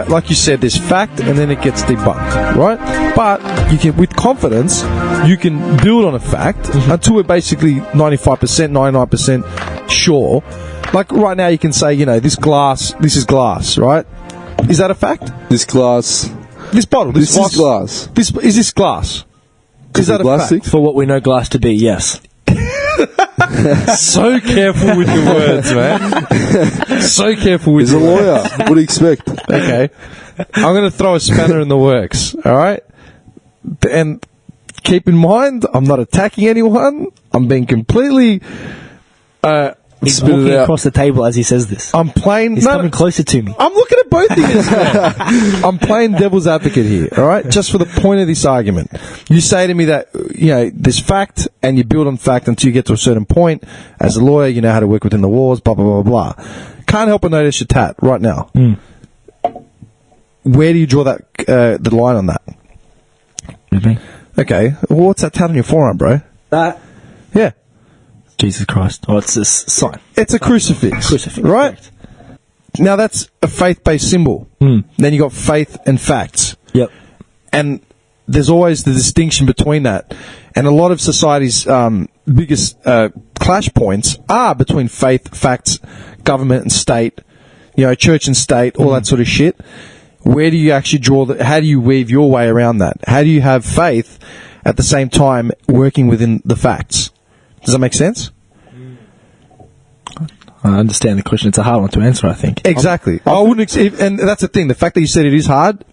like you said, there's fact, and then it gets debunked, right? But you can, with confidence, you can build on a fact until we're basically 95%, 99% sure. Like right now, you can say, this is glass, right? Is that a fact? This glass. This bottle. This is glass. Is this glass? Is that a fact? For what we know glass to be, yes. So careful with your words, man. So careful with He's a lawyer. What do you expect? Okay. I'm going to throw a spanner in the works, all right? And keep in mind, I'm not attacking anyone. I'm being completely... He's walking across the table as he says this. I'm playing... He's coming closer to me. I'm looking at both of you. I'm playing devil's advocate here, all right? Just for the point of this argument. You say to me that, there's fact, and you build on fact until you get to a certain point. As a lawyer, you know how to work within the walls, blah, blah, blah, blah. Can't help but notice your tat right now. Where do you draw that the line on that? Okay. Well, what's that tat on your forearm, bro? That? Yeah. Jesus Christ. Oh, it's a sign. It's a crucifix. Right? Correct. Now, that's a faith-based symbol. Then you got faith and facts. Yep. And there's always the distinction between that. And a lot of society's biggest clash points are between faith, facts, government and state, church and state, all that sort of shit. Where do you actually how do you weave your way around that? How do you have faith at the same time working within the facts? Does that make sense? I understand the question. It's a hard one to answer, I think. Exactly. I wouldn't, and that's the thing. The fact that you said it is hard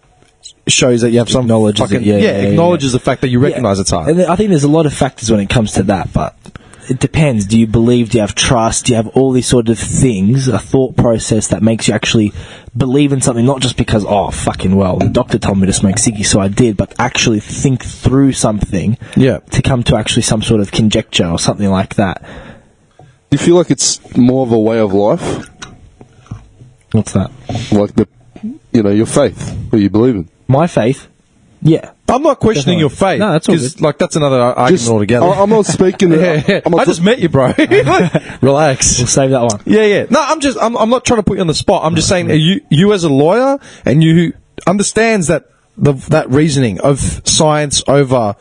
shows that you have some acknowledges fucking, it. acknowledges the fact that you recognise it's hard. And I think there's a lot of factors when it comes to that, but it depends. Do you believe? Do you have trust? Do you have all these sort of things? A thought process that makes you actually believe in something, not just because, the doctor told me to smoke ciggy, so I did, but actually think through something to come to actually some sort of conjecture or something like that. Do you feel like it's more of a way of life? What's that? Like your faith, what you believe in. My faith? Yeah. I'm not questioning your faith. No, that's all good. That's another argument altogether. I'm not speaking... I just met you, bro. Relax. We'll save that one. Yeah. No, I'm not trying to put you on the spot. I'm just saying, you as a lawyer, and you who understands that reasoning of science over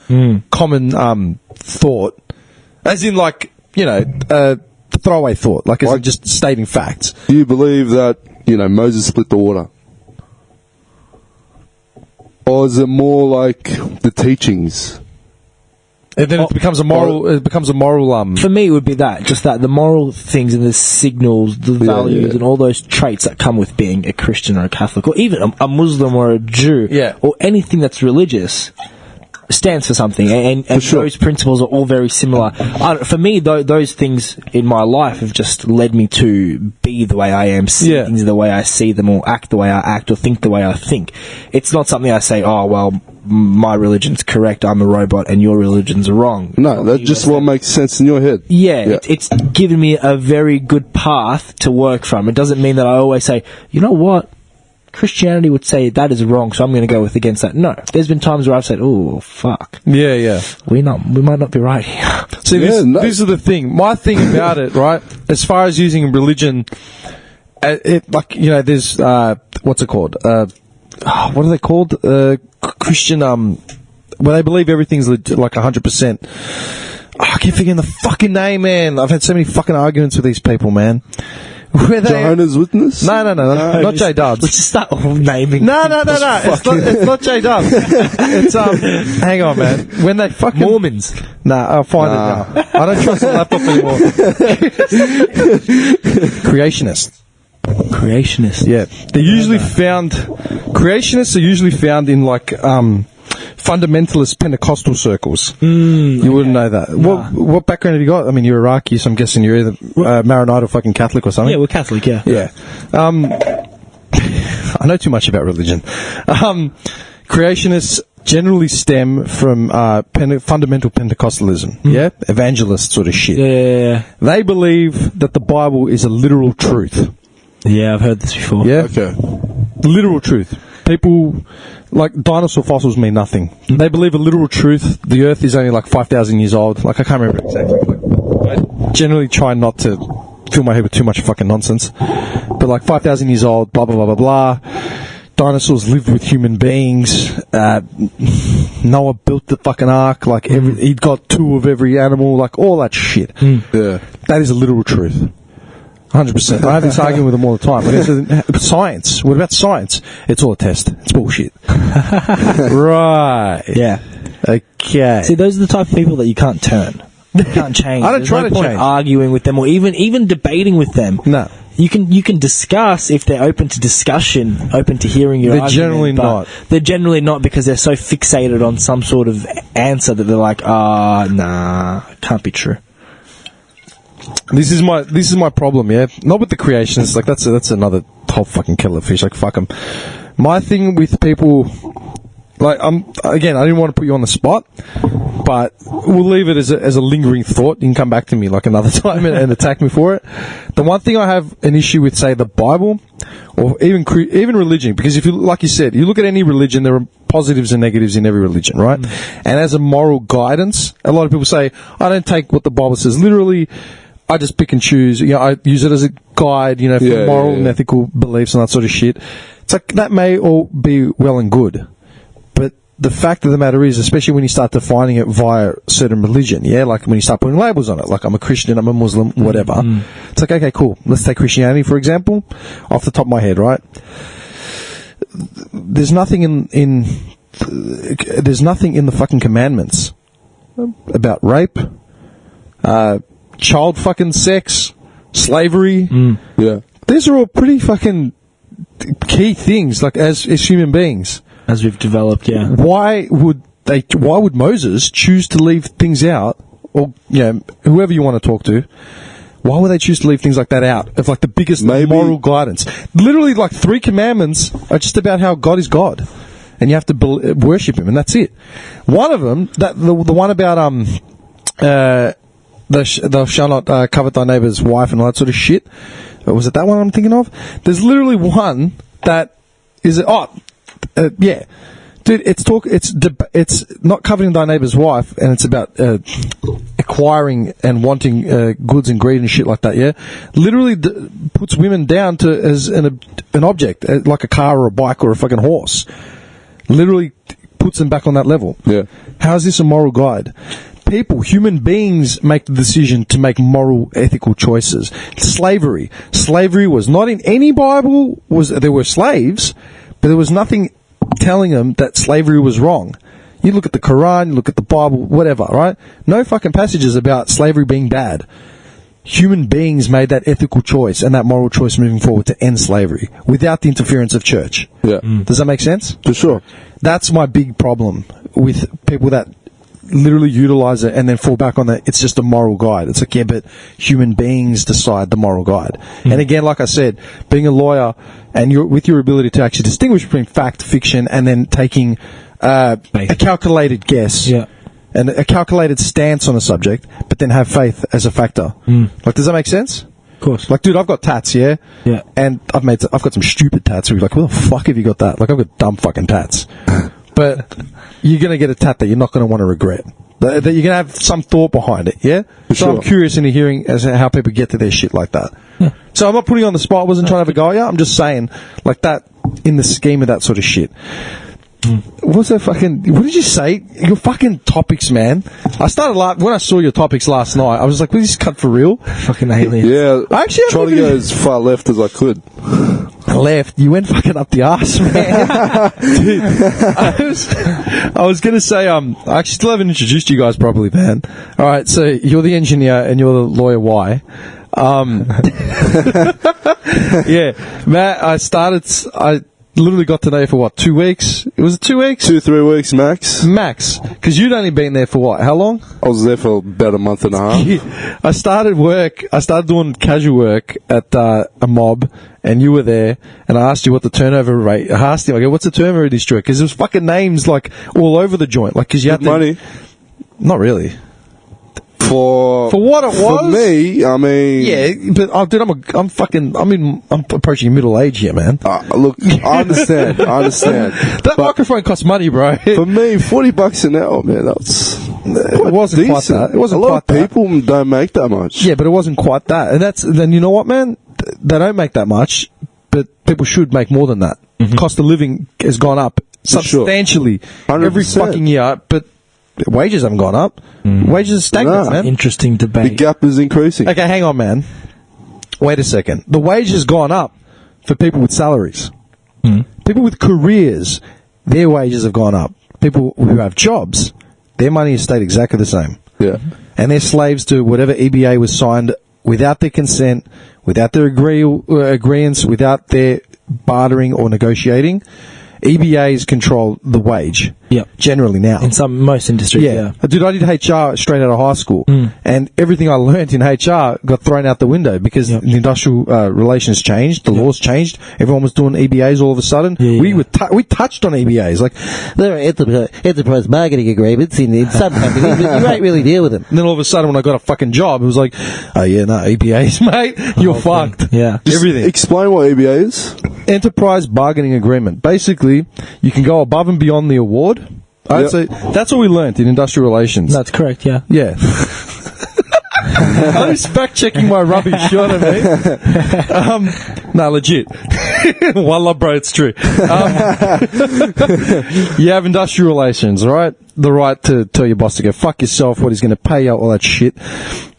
common thought, as in throwaway thought, as in just stating facts. Do you believe that, Moses split the water? Or is it more like the teachings? And then it becomes a moral. For me, it would be the moral things and the signals, the values, and all those traits that come with being a Christian or a Catholic, or even a Muslim or a Jew, or anything that's religious, stands for something, and those principles are all very similar. For me, those things in my life have just led me to be the way I am, see things the way I see them, or act the way I act, or think the way I think. It's not something I say, my religion's correct, I'm a robot, and your religion's wrong. No, that's just what makes sense in your head. Yeah. It's given me a very good path to work from. It doesn't mean that I always say, you know what? Christianity would say that is wrong, so I'm going to go against that. No, there's been times where I've said, "Oh, fuck." Yeah. We might not be right here. See, this is the thing. My thing about it, right? As far as using religion, there's what's it called? What are they called? Christian. Where they believe everything's 100%. I keep forgetting the fucking name, man. I've had so many fucking arguments with these people, man. Jehovah's Witness? No, not J-Dubs. Let's just start naming. No. It's not J-Dubs. It's hang on, man. When they fucking Mormons. I'll find it now. I don't trust the laptop anymore. Creationists. Yeah, they're usually found. Creationists are usually found in fundamentalist Pentecostal circles. You wouldn't know that. Nah. What background have you got? I mean, you're Iraqi, so I'm guessing you're either Maronite or fucking Catholic or something. Yeah, we're Catholic, yeah. Yeah. I know too much about religion. Creationists generally stem from fundamental Pentecostalism, evangelist sort of shit. Yeah. They believe that the Bible is a literal truth. Yeah, I've heard this before. Yeah? Okay. Literal truth. People, dinosaur fossils mean nothing. They believe a literal truth. The Earth is only 5,000 years old. I can't remember exactly. I generally try not to fill my head with too much fucking nonsense. But 5,000 years old, blah, blah, blah, blah, blah. dinosaurs lived with human beings. Noah built the fucking ark. Like he'd got 2 of every animal. Like all that shit. Yeah. That is a literal truth. 100%. I have this argument with them all the time. But science. What about science? It's all a test. It's bullshit. Right. Yeah. Okay. See, those are the type of people that you can't turn. You can't change. I don't try to change. Arguing with them or even debating with them. No. You can discuss if they're open to discussion, open to hearing your argument. They're generally not. They're generally not because they're so fixated on some sort of answer that they're like, nah, can't be true. This is my problem, yeah. Not with the creationists, like that's another whole fucking kettle of fish. Like fuck them. My thing with people, like I didn't want to put you on the spot, but we'll leave it as a lingering thought. You can come back to me like another time and attack me for it. The one thing I have an issue with, say, the Bible, or even religion, because if you, like you said, you look at any religion, there are positives and negatives in every religion, right? And as a moral guidance, a lot of people say, I don't take what the Bible says literally. I just pick and choose. You know, I use it as a guide, you know, for moral and ethical beliefs and that sort of shit. It's like, that may all be well and good. But the fact of the matter is, especially when you start defining it via certain religion, yeah, like when you start putting labels on it, like I'm a Christian, I'm a Muslim, whatever. It's like, okay, cool. Let's take Christianity, for example, off the top of my head, right? There's nothing there's nothing in the fucking commandments about rape, child fucking sex, slavery. Yeah. These are all pretty fucking key things, like as human beings. As we've developed, yeah. Why would Moses choose to leave things out, or, you know, whoever you want to talk to, why would they choose to leave things like that out of like the biggest moral guidance? Literally, like 3 commandments are just about how God is God, and you have to worship Him, and that's it. One of them, the one about thou shalt not covet thy neighbour's wife and all that sort of shit. Was it that one I'm thinking of? There's literally one that is yeah, dude. It's not coveting thy neighbour's wife, and it's about acquiring and wanting goods and greed and shit like that. Yeah, literally puts women down to as an object, like a car or a bike or a fucking horse. Literally puts them back on that level. Yeah. How is this a moral guide? People, human beings, make the decision to make moral, ethical choices. Slavery was not in any Bible. There were slaves, but there was nothing telling them that slavery was wrong. You look at the Quran, you look at the Bible, whatever, right? No fucking passages about slavery being bad. Human beings made that ethical choice and that moral choice moving forward to end slavery without the interference of church. Yeah. Does that make sense? For sure. That's my big problem with people that literally utilize it and then fall back on that. It's just a moral guide. It's like, yeah, but human beings decide the moral guide. And again, like I said, being a lawyer and with your ability to actually distinguish between fact, fiction, and then taking a calculated guess and a calculated stance on a subject, but then have faith as a factor. Like, does that make sense? Of course. Like, dude, I've got tats, yeah? Yeah. And I've got some stupid tats where you're like, where the fuck have you got that? Like, I've got dumb fucking tats. But you're going to get a tat that you're not going to want to regret. That you're going to have some thought behind it, yeah? So I'm curious into hearing as to how people get to their shit like that. Yeah. So I'm not putting you on the spot. I wasn't trying to have a go at you. I'm just saying, like that, in the scheme of that sort of shit. What did you say? Your fucking topics, man. I started when I saw your topics last night, I was like, please cut for real. Fucking aliens. Yeah. I actually tried to go as far left as I could. Left? You went fucking up the arse, man. Dude, I was going to say, I actually still haven't introduced you guys properly, man. Alright, so you're the engineer and you're the lawyer Y. Yeah, Matt, I literally got to know you for what, 2 weeks? Was it 2 weeks? 2-3 weeks max. Max. Because you'd only been there for what, how long? I was there for about a month and a half. I started doing casual work at a mob, and you were there, and I asked you what the turnover rate, I asked him, I go, what's the turnover of this joint? Because there was fucking names, like, all over the joint. Like, because you had money. Not really. For what it was? For me, I mean... Yeah, but dude, I'm approaching middle age here, man. Look, I understand. That microphone costs money, bro. For me, $40 an hour, man, it wasn't decent. Quite that. It wasn't a lot quite of people don't make that much. Yeah, but it wasn't quite that. And then you know what, man? They don't make that much, but people should make more than that. Cost of living has gone up substantially every 100%. fucking year, but wages haven't gone up. Wages are stagnant, Nah. man. Interesting The debate. gap is increasing. Okay, hang on, man. Wait a second. The wage has gone up for people with salaries. People with careers, their wages have gone up. People who have jobs, their money has stayed exactly the same. Yeah. And they're slaves to whatever EBA was signed without their consent, without their agreements, without their bartering or negotiating. EBAs control the wage. Yep. Generally now. In most industries, yeah. Dude, I did HR straight out of high school, and everything I learnt in HR got thrown out the window because the industrial relations changed, the laws changed. Everyone was doing EBAs all of a sudden. We touched on EBAs, like there are enterprise marketing agreements in some companies, but you don't really deal with them. And then all of a sudden, when I got a fucking job, it was like, oh yeah, no EBAs, mate, you're fucked. Yeah. Everything. Explain what EBA is. Enterprise bargaining agreement. Basically, you can go above and beyond the award. I'd say that's what we learnt in industrial relations. That's correct, yeah. Yeah. I was fact checking my rubbish, you know what I mean? No, legit. Wallah, bro, it's true. You have industrial relations, right? The right to tell your boss to go fuck yourself, what he's going to pay you, all that shit.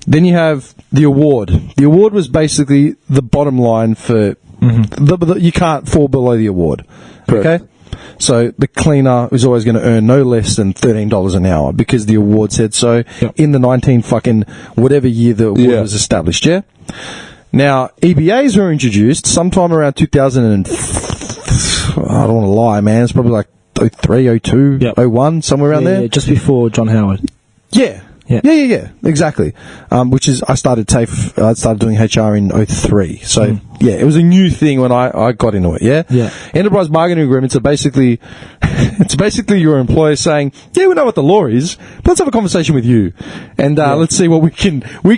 Then you have the award. The award was basically the bottom line for you can't fall below the award. Correct. Okay? So the cleaner is always going to earn no less than $13 an hour because the award said so in the 19 fucking whatever year the award was established, yeah? Now, EBAs were introduced sometime around 2000 and... I don't want to lie, man. It's probably like 03, 02, 01, somewhere around there. Yeah, just before John Howard. Yeah. Yeah, exactly. Which is, I started doing HR in 03. So, yeah, it was a new thing when I got into it, yeah? Yeah. Enterprise bargaining agreements are basically, it's basically your employer saying, yeah, we know what the law is, but let's have a conversation with you. And, let's see what we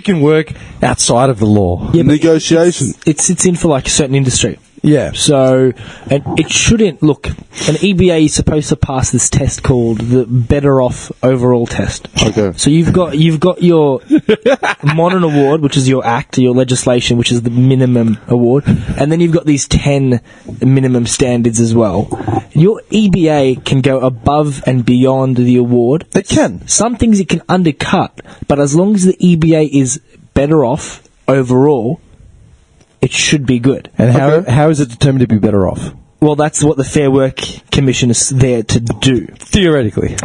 can work outside of the law. Yeah, negotiation. It sits in for like a certain industry. Yeah. So, and it shouldn't, look, an EBA is supposed to pass this test called the Better Off Overall Test. Okay. So you've got your modern award, which is your act, your legislation, which is the minimum award, and then you've got these 10 minimum standards as well. Your EBA can go above and beyond the award. It can. Some things it can undercut, but as long as the EBA is better off overall, it should be good. And how is it determined to be better off? Well, that's what the Fair Work Commission is there to do. Theoretically.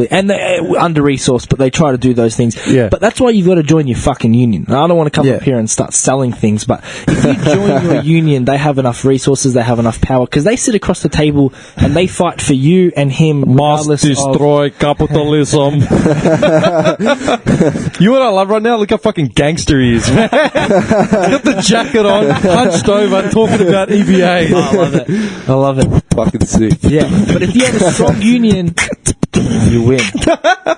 And they're under-resourced, but they try to do those things. Yeah. But that's why you've got to join your fucking union. I don't want to come up here and start selling things, but if you join your union, they have enough resources, they have enough power, because they sit across the table and they fight for you and him. Must destroy capitalism. You know what I love right now? Look how fucking gangster he is, man. Got the jacket on, hunched over, talking about EBA. Oh, I love it. I love it. Fucking sick. Yeah, but if you have a strong union, you win.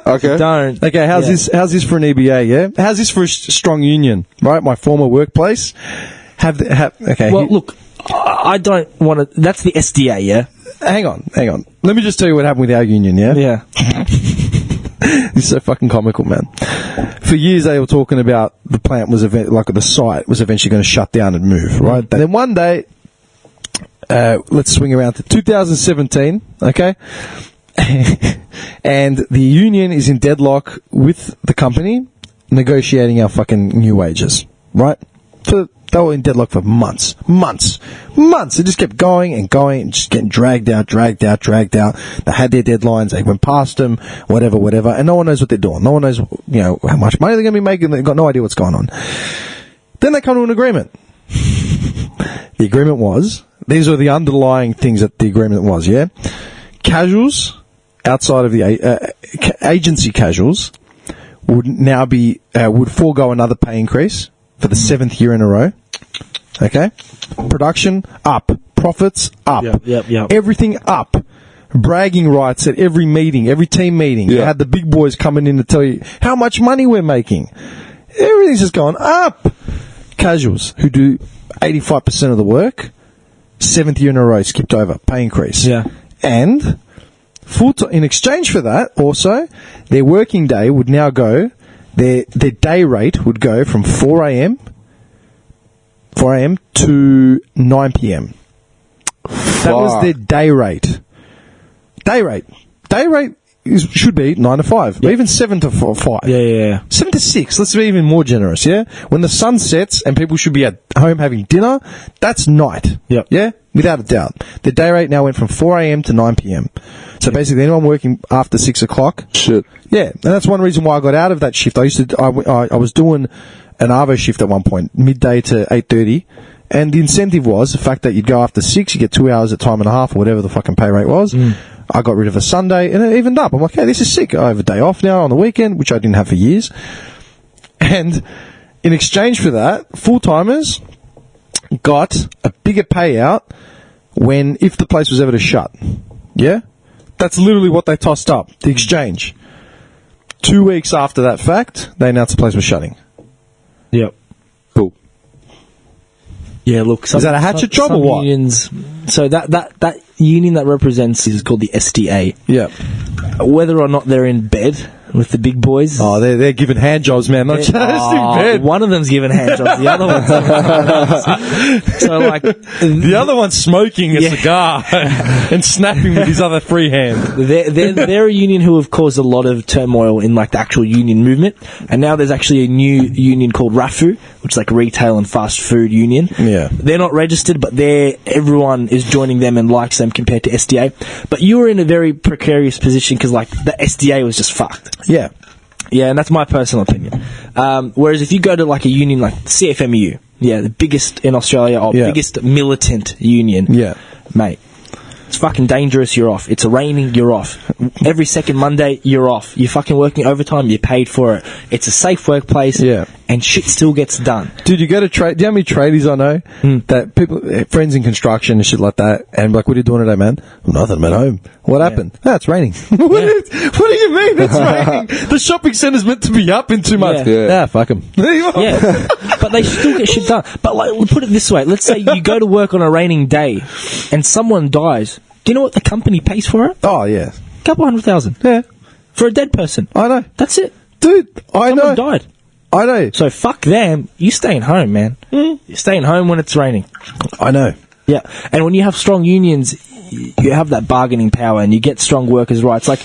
Okay. Don't. Okay, how's this for an EBA, yeah? How's this for a strong union, right? My former workplace. Okay. Well, look, I don't want to... That's the SDA, yeah? Hang on. Let me just tell you what happened with our union, yeah? Yeah. This is so fucking comical, man. For years they were talking about the plant was the site was eventually going to shut down and move, right? And then one day, let's swing around to 2017, okay? And the union is in deadlock with the company negotiating our fucking new wages, right? They were in deadlock for months. It just kept going and just getting dragged out. They had their deadlines. They went past them, whatever. And no one knows what they're doing. No one knows, how much money they're going to be making. They've got no idea what's going on. Then they come to an agreement. The agreement was, these are the underlying things that the agreement was, yeah? Casuals, outside of the agency casuals, would now be, would forego another pay increase for the 7th year in a row. Okay? Production, up. Profits, up. Yep. Everything up. Bragging rights at every meeting, every team meeting. You had the big boys coming in to tell you how much money we're making. Everything's just going up. Casuals, who do 85% of the work, 7th year in a row, skipped over. Pay increase. Yeah. And in exchange for that, also, their working day would now go... Their day rate would go from 4 a.m. to 9 p.m. That was their day rate. Day rate should be 9 to 5, or even 7 to 5. Yeah. 7 to 6. Let's be even more generous. Yeah, when the sun sets and people should be at home having dinner, that's night. Yep. Yeah, without a doubt. The day rate now went from 4 a.m. to 9 p.m. So basically, anyone working after 6 o'clock. Shit. Yeah, and that's one reason why I got out of that shift. I was doing an Arvo shift at one point, midday to 8:30. And the incentive was the fact that you'd go after 6, you get 2 hours at time and a half, or whatever the fucking pay rate was. I got rid of a Sunday, and it evened up. I'm like, hey, this is sick. I have a day off now on the weekend, which I didn't have for years. And in exchange for that, full-timers got a bigger payout if the place was ever to shut. Yeah? That's literally what they tossed up, the exchange. 2 weeks after that fact, they announced the place was shutting. Yep. Cool. Yeah, look. Is that a hatchet job or what? Unions, so that union that represents is called the SDA. Yeah. Whether or not they're in bed with the big boys. Oh, they're giving hand jobs, man. Not just in bed. One of them's giving hand jobs. The other one's so like the other one's smoking a cigar and snapping with his other free hand. They're a union who have caused a lot of turmoil in like the actual union movement, and now there's actually a new union called RAFU, which is like retail and fast food union. Yeah, they're not registered, but everyone is joining them and likes them compared to SDA. But you were in a very precarious position because like the SDA was just fucked. Yeah. Yeah, and that's my personal opinion. Whereas if you go to like a union like CFMU, the biggest in Australia, or biggest militant union, mate, it's fucking dangerous, you're off. It's raining, you're off. Every second Monday, you're off. You're fucking working overtime, you're paid for it. It's a safe workplace, and shit still gets done. Dude, you go to trade. Do you know how many tradies I know that people, friends in construction and shit like that, and like, what are you doing today, man? Nothing, I'm at home. What happened? It's raining. What do you mean it's raining? The shopping centre's meant to be up in 2 months. Fuck them. But they still get shit done. But like, we'll put it this way. Let's say you go to work on a raining day and someone dies. Do you know what the company pays for it? Oh, yeah. $200,000. Yeah. For a dead person. I know. That's it. Dude, Someone died. I know. So fuck them. You staying home, man. You're staying home when it's raining. I know. Yeah. And when you have strong unions, you have that bargaining power and you get strong workers' rights. Like,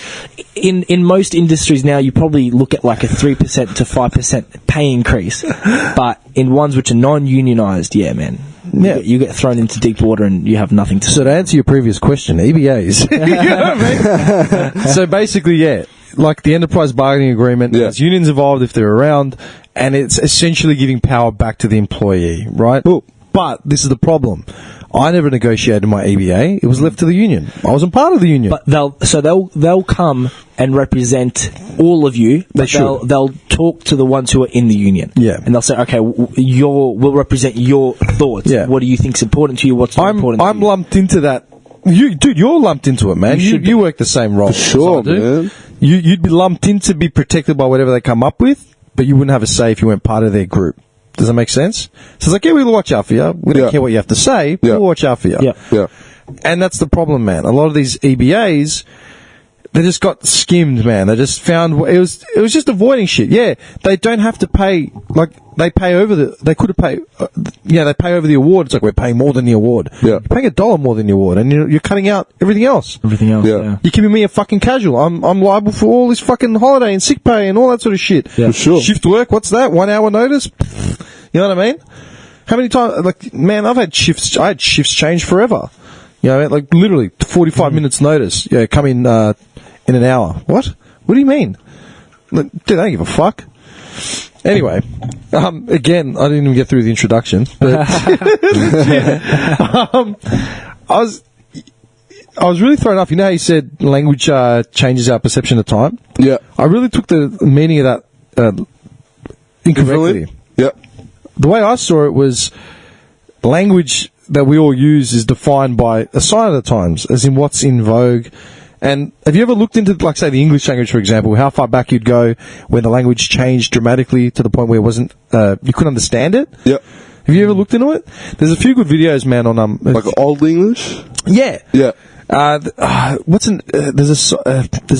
in most industries now, you probably look at like a 3% to 5% pay increase. But in ones which are non-unionised, man. You get thrown into deep water and you have nothing to say. So to answer your previous question, EBAs. You know what I mean? So basically, like the enterprise bargaining agreement, there's unions involved if they're around, and it's essentially giving power back to the employee, right? But this is the problem. I never negotiated my EBA. It was left to the union. I wasn't part of the union. But they'll come and represent all of you. They'll talk to the ones who are in the union. Yeah. And they'll say, okay, we'll represent your thoughts. Yeah. What do you think's important to you? What's not important to you? I'm lumped into that. You're lumped into it, man. You work the same role. For sure, man. You'd be lumped in to be protected by whatever they come up with, but you wouldn't have a say if you weren't part of their group. Does that make sense? So it's like, we'll watch out for you. We don't care what you have to say. We'll watch out for you. Yeah. And that's the problem, man. A lot of these EBAs, they just got skimmed, man. They just found it was just avoiding shit. Yeah, they don't have to pay. Like they pay over they could have paid. They pay over the award. It's like we're paying more than the award. Yeah, you're paying $1 more than the award, and you're cutting out everything else. Yeah. You're giving me a fucking casual. I'm liable for all this fucking holiday and sick pay and all that sort of shit. Yeah, for sure. Shift work. What's that? 1 hour notice. You know what I mean? How many times? Like, man, I had shifts change forever. You know, like literally 45 minutes notice. Yeah, come in an hour. What? What do you mean? Dude, I don't give a fuck. Anyway, again, I didn't even get through the introduction. But I was really thrown off. You know how you said language changes our perception of time? Yeah. I really took the meaning of that incorrectly. Yeah. The way I saw it was language that we all use is defined by a sign of the times, as in what's in vogue. And have you ever looked into, like, say, the English language, for example, how far back you'd go when the language changed dramatically to the point where it wasn't, you couldn't understand it? Yeah. Have you ever looked into it? There's a few good videos, man, on like Old English. Yeah. Yeah. There's a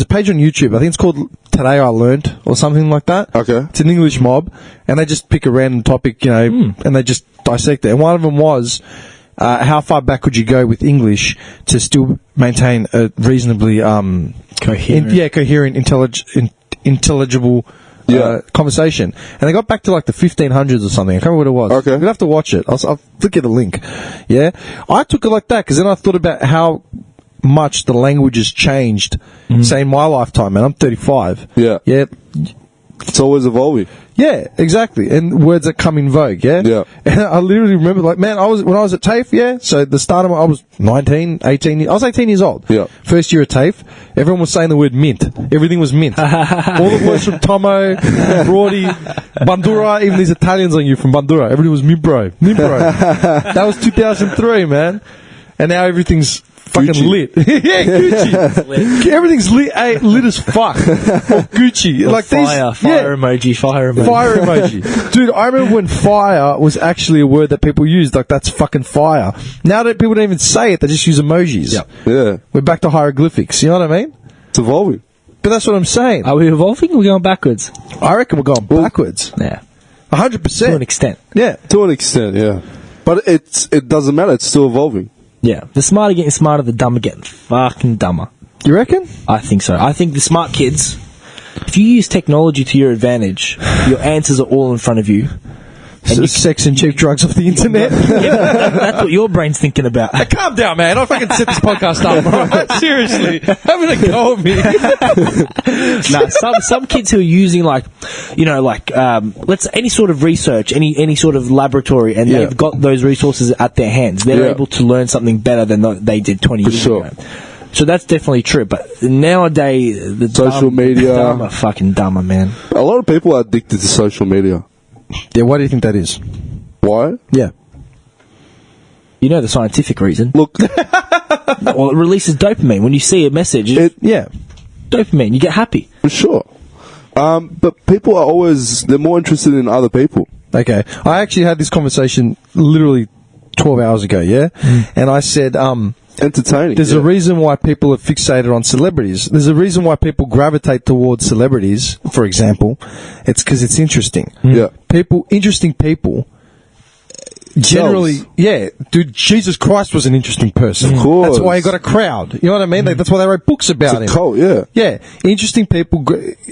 page on YouTube. I think it's called Today I Learned or something like that. Okay. It's an English mob, and they just pick a random topic, and they just dissect it. And one of them was how far back could you go with English to still maintain a reasonably coherent, intelligible conversation? And they got back to like the 1500s or something. I can't remember what it was. Okay. You'll have to watch it. I'll flick you the link. Yeah, I took it like that because then I thought about how much the language has changed, say in my lifetime, man. I'm 35. Yeah. Yeah. It's always evolving. Yeah, exactly. And words that come in vogue, yeah? Yeah. And I literally remember, like, man, when I was at TAFE, yeah, so the start of I was 18 I was 18 years old. Yeah. First year at TAFE, everyone was saying the word mint. Everything was mint. All the words from Tomo, Brody, Bandura, even these Italians on you from Bandura, everything was mint bro. Mint bro. That was 2003, man. And now everything's fucking Gucci. lit. Yeah, Gucci. Everything's lit, lit as fuck. Or Gucci. Or like fire emoji. Fire emoji. Dude, I remember when fire was actually a word that people used, like that's fucking fire. Now that people don't even say it, they just use emojis. Yep. Yeah. We're back to hieroglyphics, you know what I mean? It's evolving. But that's what I'm saying. Are we evolving or are we going backwards? I reckon we're going backwards. Yeah. 100%. To an extent. Yeah. To an extent, yeah. But it doesn't matter. It's still evolving. Yeah. The smart are getting smarter, the dumb are getting fucking dumber. You reckon? I think so. I think the smart kids, if you use technology to your advantage, your answers are all in front of you. And Sex and cheap drugs off the internet. that's what your brain's thinking about. Hey, calm down, man. I fucking set this podcast up, alright? Seriously. Having a go at me. Some kids who are using let's any sort of research, any sort of laboratory, and they've got those resources at their hands. They're able to learn something better than they did 20 years ago. So that's definitely true. But nowadays, the social media, dumb are fucking dumber, man. A lot of people are addicted to social media. Yeah, why do you think that is? Why? Yeah. You know the scientific reason. Look. Well, it releases dopamine. When you see a message, dopamine, you get happy. For sure. But people are they're more interested in other people. Okay. I actually had this conversation literally 12 hours ago, yeah? And I said, entertaining. There's a reason why people are fixated on celebrities. There's a reason why people gravitate towards celebrities, for example. It's because it's interesting. Yeah. Interesting people, generally, dude, Jesus Christ was an interesting person. Of course. That's why he got a crowd. You know what I mean? Like, that's why they wrote books about him. It's a cult, yeah. Yeah. Interesting people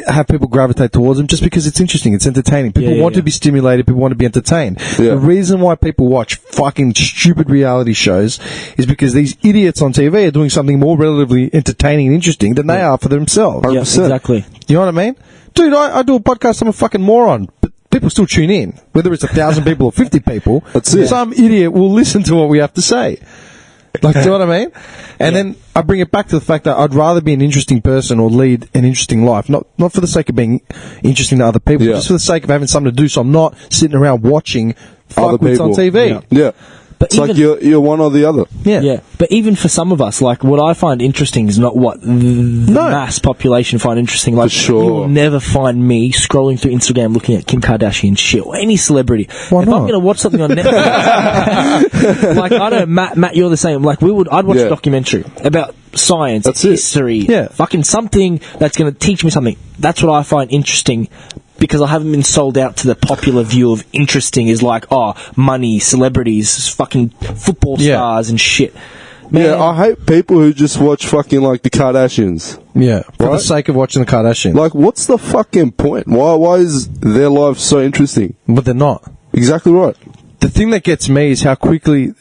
have people gravitate towards them just because it's interesting. It's entertaining. People want to be stimulated. People want to be entertained. Yeah. The reason why people watch fucking stupid reality shows is because these idiots on TV are doing something more relatively entertaining and interesting than they are for themselves. 100%. Yeah, exactly. You know what I mean? Dude, I do a podcast, I'm a fucking moron. But people still tune in. Whether it's 1,000 people or 50 people, that's it. Some idiot will listen to what we have to say. Like, do you know what I mean? And then I bring it back to the fact that I'd rather be an interesting person or lead an interesting life. Not for the sake of being interesting to other people, just for the sake of having something to do so I'm not sitting around watching fuckwits on TV. Yeah. But it's like you're one or the other. Yeah. But even for some of us, like, what I find interesting is not what the mass population find interesting. Like, for sure. You will never find me scrolling through Instagram looking at Kim Kardashian shit or any celebrity. Why if not? I'm going to watch something on Netflix, like, I don't, Matt, you're the same. Like, I'd watch a documentary about science, history, fucking something that's going to teach me something. That's what I find interesting. Because I haven't been sold out to the popular view of interesting is like, money, celebrities, fucking football stars and shit. Man. Yeah, I hate people who just watch fucking like the Kardashians. Yeah, for the sake of watching the Kardashians. Like, what's the fucking point? Why is their life so interesting? But they're not. Exactly right. The thing that gets me is how quickly...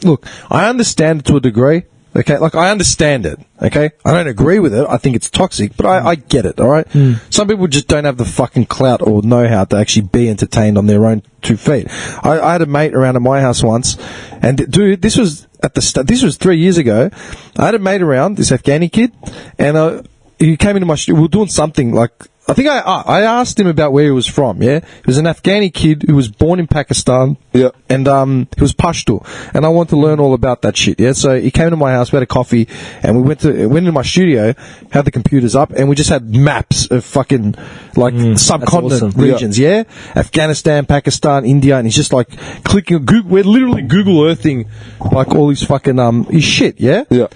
look, I understand it to a degree. Okay, like, I understand it, okay? I don't agree with it. I think it's toxic, but I get it, alright? Some people just don't have the fucking clout or know-how to actually be entertained on their own 2 feet. I had a mate around at my house once, and dude, this was this was 3 years ago. I had a mate around, this Afghani kid, and he came into my studio. We were doing something like... I think I asked him about where he was from, yeah? He was an Afghani kid who was born in Pakistan. Yeah. And he was Pashto. And I wanted to learn all about that shit, yeah? So he came to my house, we had a coffee, and we went into my studio, had the computers up, and we just had maps of fucking, like, subcontinent regions, yeah? Afghanistan, Pakistan, India, and he's just, like, clicking... we're literally Google Earthing, like, all his fucking, his shit, yeah? Yeah.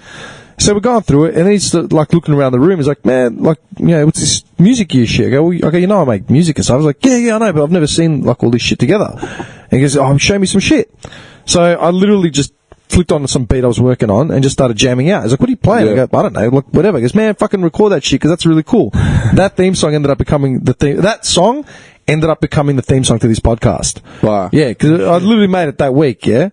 So we're going through it, and he's like looking around the room. He's like, "Man, like, you know, what's this music gear shit?" I go, "Well, okay, you know I make music and stuff." I was like, "Yeah, I know, but I've never seen like all this shit together." And he goes, "Oh, show me some shit." So I literally just flicked on some beat I was working on and just started jamming out. He's like, what are you playing? I go, I don't know, like, whatever. He goes, man, fucking record that shit because that's really cool. That theme song ended up becoming the theme. That song ended up becoming the theme song to this podcast. Wow. Yeah, because I literally made it that week, yeah?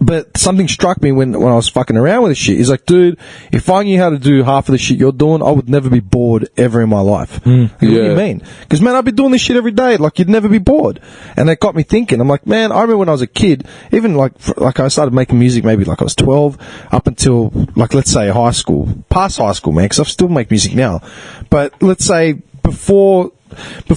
But something struck me when I was fucking around with this shit. He's like, dude, if I knew how to do half of the shit you're doing, I would never be bored ever in my life. What do you mean? Because, man, I'd be doing this shit every day. Like, you'd never be bored. And that got me thinking. I'm like, man, I remember when I was a kid, even like I started making music maybe like I was 12 up until, like, let's say high school. Past high school, man, because I still make music now. But let's say before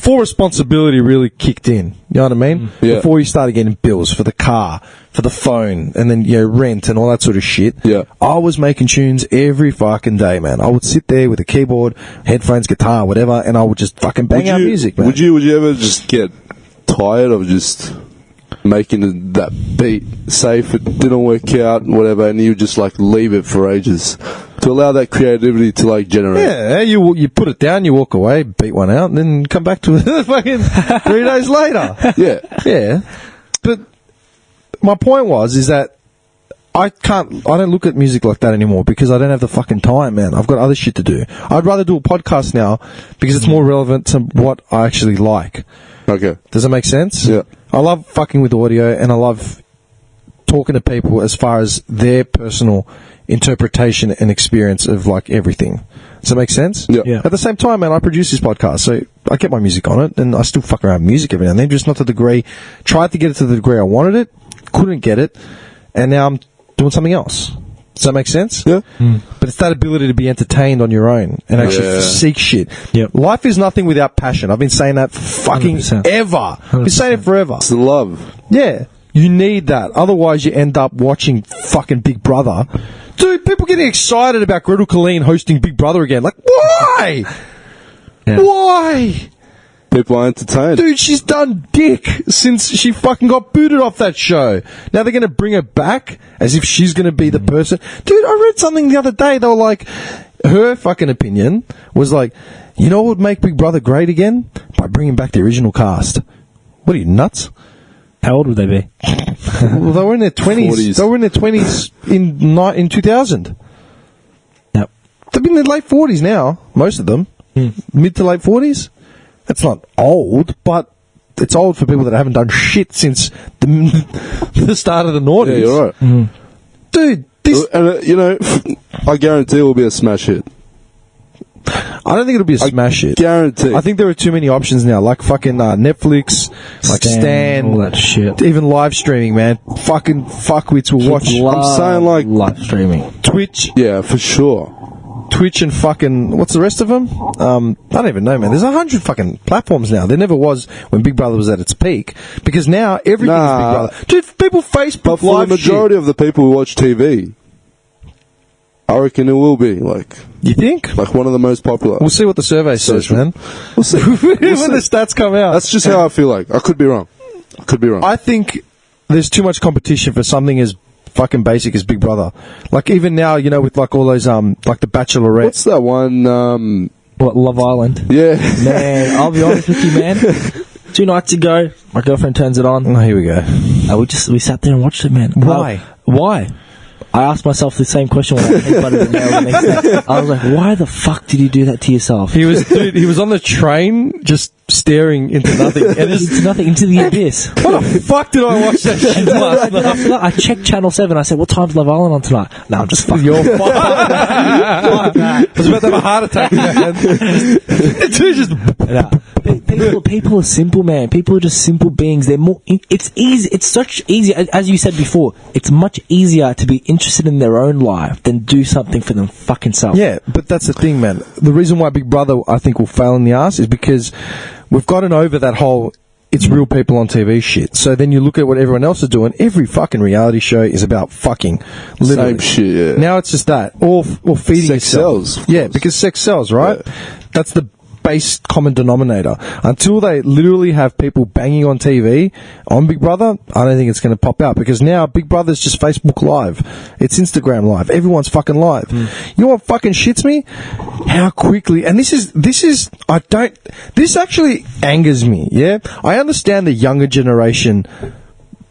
responsibility really kicked in, you know what I mean? Yeah. Before you started getting bills for the car, for the phone, and then, rent and all that sort of shit. Yeah. I was making tunes every fucking day, man. I would sit there with a keyboard, headphones, guitar, whatever, and I would just fucking bang out music, man. Would you ever just get tired of just making that beat? Say if it didn't work out, whatever, and you just like leave it for ages to allow that creativity to like generate. Yeah, you put it down, you walk away, beat one out, and then come back to it fucking 3 days later. Yeah. Yeah. But my point is that I don't look at music like that anymore because I don't have the fucking time, man. I've got other shit to do. I'd rather do a podcast now because it's more relevant to what I actually like. Okay. Does that make sense? Yeah. I love fucking with audio and I love talking to people as far as their personal interpretation and experience of like everything. Does that make sense? Yeah. At the same time, man, I produce this podcast, so I get my music on it, and I still fuck around with music every now and then, just not to the degree. Tried to get it to the degree I wanted it, couldn't get it, and now I'm doing something else. Does that make sense? Yeah. But it's that ability to be entertained on your own and actually seek shit. Yep. Life is nothing without passion. I've been saying that for fucking 100%. ever. I've been saying it forever. It's the love. Yeah. You need that. Otherwise, you end up watching fucking Big Brother. Dude, people getting excited about Gretel Colleen hosting Big Brother again. Like, why? Yeah. Why? People are entertained. Dude, she's done dick since she fucking got booted off that show. Now they're going to bring her back as if she's going to be the person. Dude, I read something the other day. They were like, her fucking opinion was like, you know what would make Big Brother great again? By bringing back the original cast. What are you, nuts? How old would they be? Well, they were in their 20s. 40s. They were in their 20s in 2000. Yep. They've been in their late 40s now, most of them. Mid to late 40s. That's not old, but it's old for people that haven't done shit since the start of the noughties. Yeah, you're right. Dude, this... And, I guarantee it will be a smash hit. I don't think it'll be a smash hit. Guarantee. I think there are too many options now, like fucking Netflix, like Stan, all that shit. even live streaming, man. Fucking fuckwits will watch. I'm saying like live streaming. Twitch. Yeah, for sure. Twitch and fucking, what's the rest of them? I don't even know, man. There's 100 fucking platforms now. There never was when Big Brother was at its peak. Because now everything is Big Brother. Dude, people Facebook But for live the majority of the people who watch TV, I reckon it will be like You think? one of the most popular. We'll see what the survey says, man. We'll see. When the stats come out. That's just how I feel like. I could be wrong. I think there's too much competition for something as fucking basic as Big Brother. Like even now, with like all those like the Bachelorette. What's that one? What, Love Island? Yeah. Man, I'll be honest with you, man. 2 nights ago, my girlfriend turns it on. Oh, here we go. We sat there and watched it, man. Why? Why? I asked myself the same question when I headbutted the nail the next day. I was like, why the fuck did you do that to yourself? He was on the train just staring into nothing. And Into nothing, into the abyss. what the fuck did I watch that shit last night? After that, I checked Channel 7. I said, what time's Love Island on tonight? No, I'm just fucking. You're fucking. I was about to have a heart attack, man. Dude, just... People are simple, man. People are just simple beings. They're more. It's easy. It's such easy. As you said before, it's much easier to be interested in their own life than do something for them fucking self. Yeah, but that's the thing, man. The reason why Big Brother, I think, will fail in the ass is because we've gotten over that whole it's real people on TV shit. So then you look at what everyone else is doing. Every fucking reality show is about fucking. Literally. Same shit, yeah. Now it's just that. Or feeding Sex yourself. sells. Yeah, because sex sells, right? Yeah. That's the base common denominator. Until they literally have people banging on TV on Big Brother, I don't think it's going to pop out, because now Big Brother's just Facebook Live. It's Instagram Live. Everyone's fucking live. You know what fucking shits me? How quickly, and this actually angers me, yeah? I understand the younger generation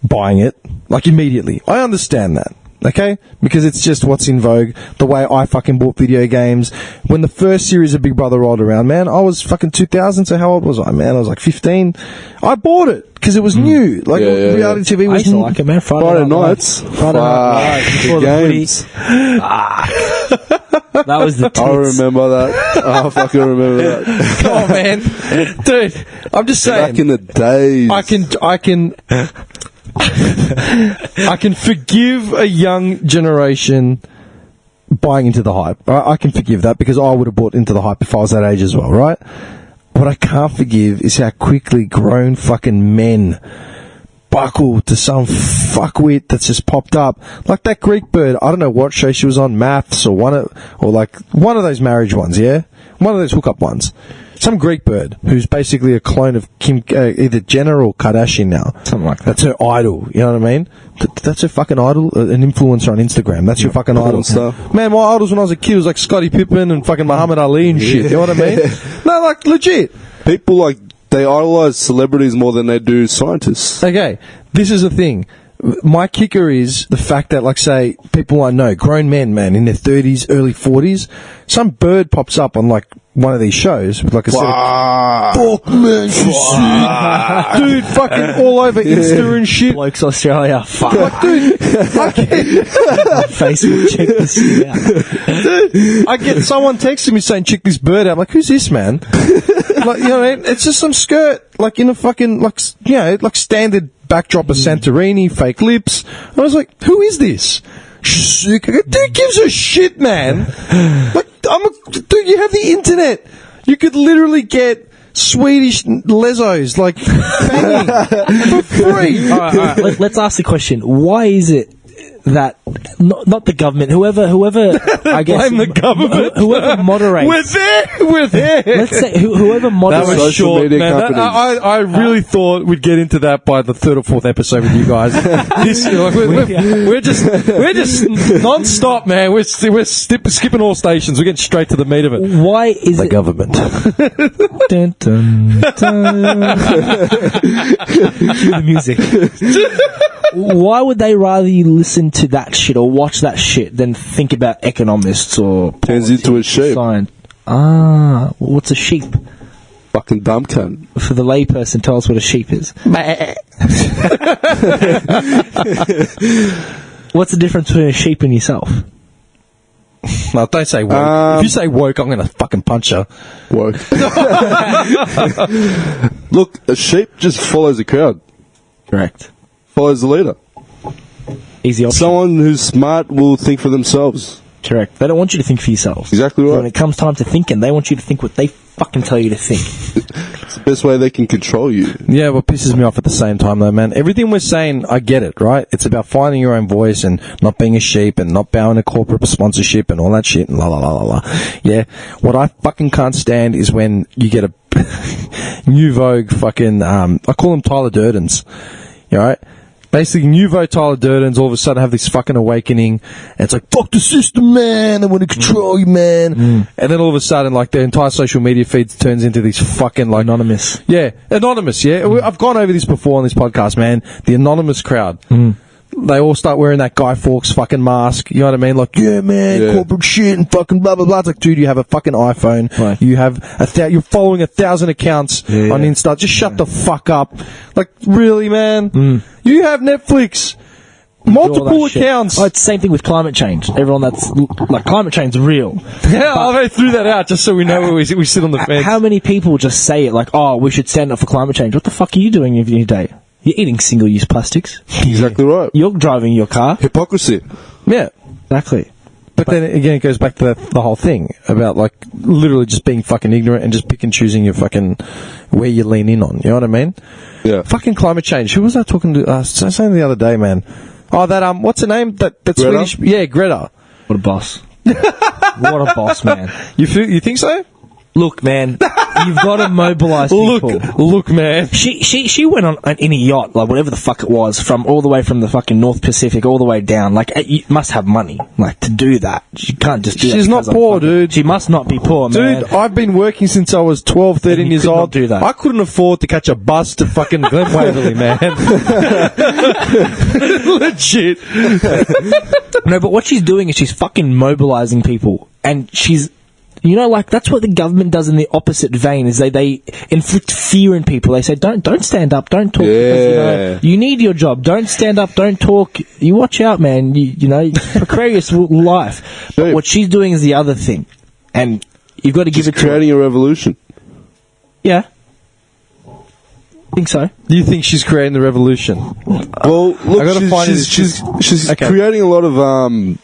buying it, Like, immediately. I understand that. Okay? Because it's just what's in vogue. The way I fucking bought video games. When the first series of Big Brother rolled around, man, I was fucking 2000, so how old was I, man? I was like 15. I bought it because it was new. Like, reality TV I was used to like it, man. Friday nights. Friday night before the games. That was the tits. I remember that. I fucking remember that. Come on, man. Dude, I'm just saying. Back in the days. I can forgive a young generation buying into the hype. I can forgive that because I would have bought into the hype if I was that age as well, right? What I can't forgive is how quickly grown fucking men buckle to some fuckwit that's just popped up. Like that Greek bird, I don't know what show she was on, Maths or one of those marriage ones, yeah? One of those hookup ones. Some Greek bird who's basically a clone of Kim, either Jenner or Kardashian now. Something like that. That's her idol. You know what I mean? That's her fucking idol. An influencer on Instagram. That's your fucking idol. Man, my idols when I was a kid was like Scottie Pippen and fucking Muhammad Ali and shit. You know what I mean? No, like legit. People like they idolize celebrities more than they do scientists. Okay, this is the thing. My kicker is the fact that, like, say, people I know, grown men, man, in their 30s, early 40s, some bird pops up on, like, one of these shows with, like, a set of, fuck, man, she's sick. Dude, fucking all over Insta and shit. Blokes Australia. Fuck. Like, dude, Facebook, check this shit out. Dude, I get someone texting me saying, check this bird out. I'm like, who's this, man? Like, you know what I mean? It's just some skirt, like, in a fucking, like, you know, like standard backdrop of Santorini, fake lips. I was like, who is this? Sick. Dude gives a shit, man. Like, dude, you have the internet. You could literally get Swedish lesos, like, banging for free. All right. Let's ask the question. Why is it that not the government, whoever I guess blame the government, whoever moderates, we're there. Let's say whoever moderates. That was short, man. I really thought we'd get into that by the third or fourth episode with you guys. We're just non-stop, man. We're skipping all stations. We're getting straight to the meat of it. Why is the government? Dun, dun, dun. Cue the music. Why would they rather you listen to that shit or watch that shit than think about economists or turns into a sheep? What's a sheep? Fucking dumb cunt. For the layperson, tell us what a sheep is. What's the difference between a sheep and yourself? No, don't say woke. If you say woke, I'm going to fucking punch you. Woke. Look, a sheep just follows the crowd. Correct. Follows the leader. Easy option. Someone who's smart will think for themselves. Correct. They don't want you to think for yourself. Exactly right. When it comes time to thinking, they want you to think what they fucking tell you to think. It's the best way they can control you. Yeah, what pisses me off at the same time, though, man, everything we're saying, I get it, right? It's about finding your own voice and not being a sheep and not bowing to corporate sponsorship and all that shit and la la la la la. Yeah, what I fucking can't stand is when you get a New Vogue fucking, I call them Tyler Durdens, you know, right? Basically, Nouveau Tyler Durdens all of a sudden have this fucking awakening, and it's like, fuck the system, man, they want to control you, man. And then all of a sudden, like, their entire social media feed turns into these fucking, like... Anonymous. Yeah, anonymous, yeah. I've gone over this before on this podcast, man. The anonymous crowd. They all start wearing that Guy Fawkes fucking mask, you know what I mean? Like, yeah, man, corporate shit and fucking blah, blah, blah. It's like, dude, you have a fucking iPhone. Right. You have you're following 1,000 accounts on Insta. Just shut the fuck up. Like, really, man? You have Netflix. Multiple accounts. Oh, it's the same thing with climate change. Everyone that's like, climate change is real. Yeah, I threw that out just so we know where we sit on the fence. How many people just say it like, oh, we should stand up for climate change? What the fuck are you doing in your day? You're eating single-use plastics. Exactly right. You're driving your car. Hypocrisy. Yeah. Exactly. But then again, it goes back to the whole thing about, like, literally just being fucking ignorant and just pick and choosing your fucking where you lean in on. You know what I mean? Yeah. Fucking climate change. Who was I talking to? Saying the other day, man. Oh, that what's her name? That Greta? Swedish. Yeah, Greta. What a boss. What a boss, man. You think so? Look, man, You've got to mobilise people. Look, man. She went on in a yacht, like whatever the fuck it was, from all the way from the fucking North Pacific all the way down. Like, you must have money, like, to do that. She can't just do that. She's not poor, dude. She must not be poor, man. Dude, I've been working since I was 12, 13 years old. Do that. I couldn't afford to catch a bus to fucking Glen Waverley, man. Legit. No, but what she's doing is she's fucking mobilising people, and she's, you know, like, that's what the government does in the opposite vein, is they inflict fear in people. They say, don't stand up, don't talk, because, you need your job. Don't stand up, don't talk. You watch out, man. You know, precarious life. But what she's doing is the other thing, and you've got to give it to her. Creating a revolution. Yeah. I think so. Do you think she's creating the revolution? Well, look, she's creating a lot of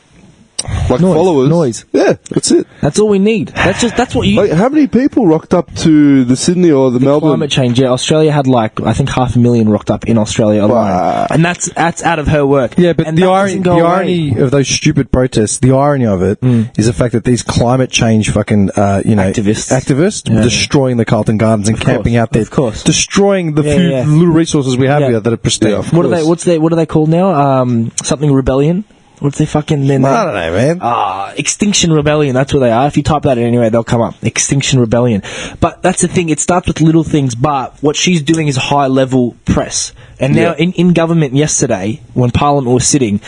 followers. Noise. Yeah, that's it. That's all we need. That's what you. Like, how many people rocked up to the Sydney or the Melbourne? Climate change. Yeah, Australia had, like, I think 500,000 rocked up in Australia alone, and that's out of her work. Yeah, but the irony of those stupid protests, the irony of it is the fact that these climate change fucking activists destroying the Carlton Gardens and camping out there, destroying the few little resources we have here that are pristine. Yeah, what are they called now? Something rebellion. What's their fucking name? I don't know, man. Extinction Rebellion, that's what they are. If you type that in anyway, they'll come up. Extinction Rebellion. But that's the thing, it starts with little things, but what she's doing is high-level press. And now, in government yesterday, when Parliament was sitting,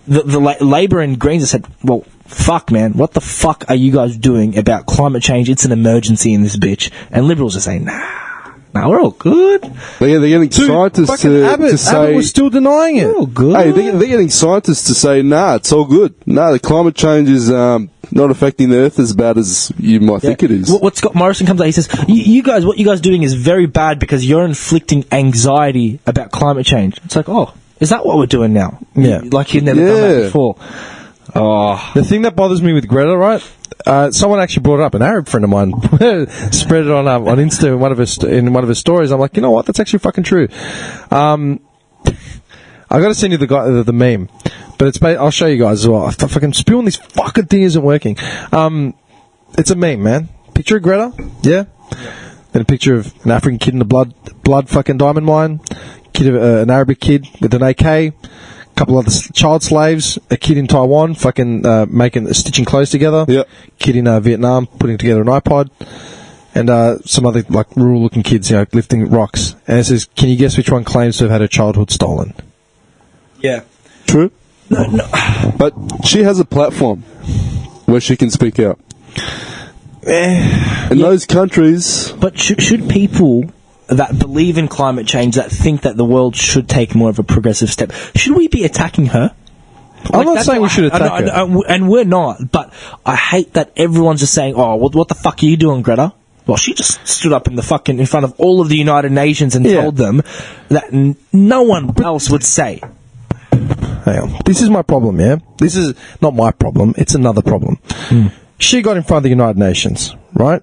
the Labor and Greens have said, well, fuck, man, what the fuck are you guys doing about climate change? It's an emergency in this bitch. And Liberals are saying, nah, we're all good. They're getting scientists to say... Abbott was still denying it. We're all good. Hey, they're getting scientists to say, nah, it's all good. Nah, the climate change is not affecting the Earth as bad as you might think it is. What Scott Morrison comes out, he says, you guys, what you guys are doing is very bad because you're inflicting anxiety about climate change. It's like, oh, is that what we're doing now? Yeah. Like you've never done that before. Oh. The thing that bothers me with Greta, right? Someone actually brought it up. An Arab friend of mine spread it on Insta in one of her stories. I'm like, you know what? That's actually fucking true. I got to send you the meme, but I'll show you guys as well. Fucking spewing this fucking thing isn't working. It's a meme, man. Picture of Greta, yeah. Then a picture of an African kid in the blood fucking diamond mine. An Arabic kid with an AK. Couple other child slaves, a kid in Taiwan fucking stitching clothes together, kid in Vietnam putting together an iPod, and some other like rural looking kids, you know, lifting rocks. And it says, can you guess which one claims to have had her childhood stolen? Yeah. True. No. But she has a platform where she can speak out. In those countries... But should people that believe in climate change, that think that the world should take more of a progressive step, should we be attacking her? I'm not saying we should attack her. And we're not, but I hate that everyone's just saying, oh, what the fuck are you doing, Greta? Well, she just stood up in front of all of the United Nations and told them that no one else would say. Hang on. This is my problem, yeah? This is not my problem, it's another problem. She got in front of the United Nations, right?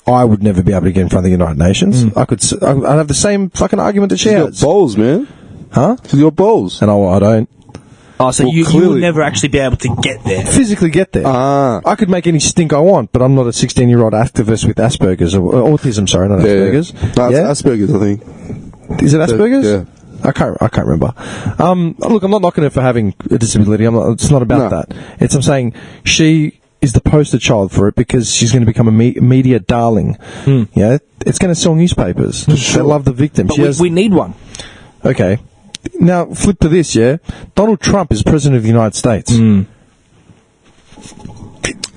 I would never be able to get in front of the United Nations. I'd have the same fucking argument that she has. She's got balls, man. Huh? She's got balls. And I don't. Oh, so you would never actually be able to get there? Physically get there. I could make any stink I want, but I'm not a 16-year-old activist with Asperger's, or autism, sorry, not Asperger's. No, it's Asperger's, I think. Is it Asperger's? Yeah. I can't remember. Look, I'm not knocking her for having a disability. It's not about that. I'm saying she is the poster child for it because she's going to become a media darling. Yeah, it's going to sell newspapers. They love the victim. But we need one. Okay. Now, flip to this, yeah? Donald Trump is president of the United States.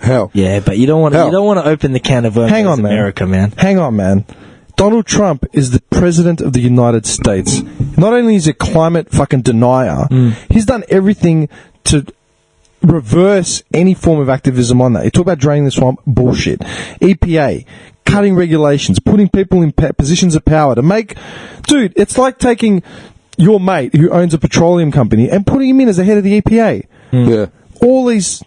How? Yeah, but you don't want to open the can of worms. Hang on, America, man. Hang on, man. Donald Trump is the president of the United States. Not only is he a climate fucking denier, he's done everything to reverse any form of activism on that. You talk about draining the swamp, bullshit. EPA, cutting regulations, putting people in positions of power to make... Dude, it's like taking your mate who owns a petroleum company and putting him in as the head of the EPA. Yeah. All this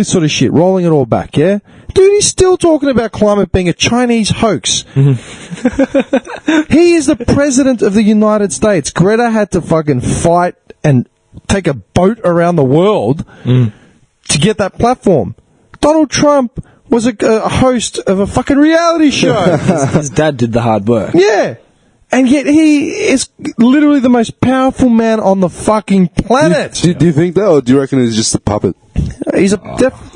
sort of shit, rolling it all back, yeah? Dude, he's still talking about climate being a Chinese hoax. He is the president of the United States. Greta had to fucking fight and take a boat around the world to get that platform. Donald Trump was a host of a fucking reality show. His dad did the hard work. Yeah. And yet he is literally the most powerful man on the fucking planet. Do you think that, or do you reckon he's just a puppet? He's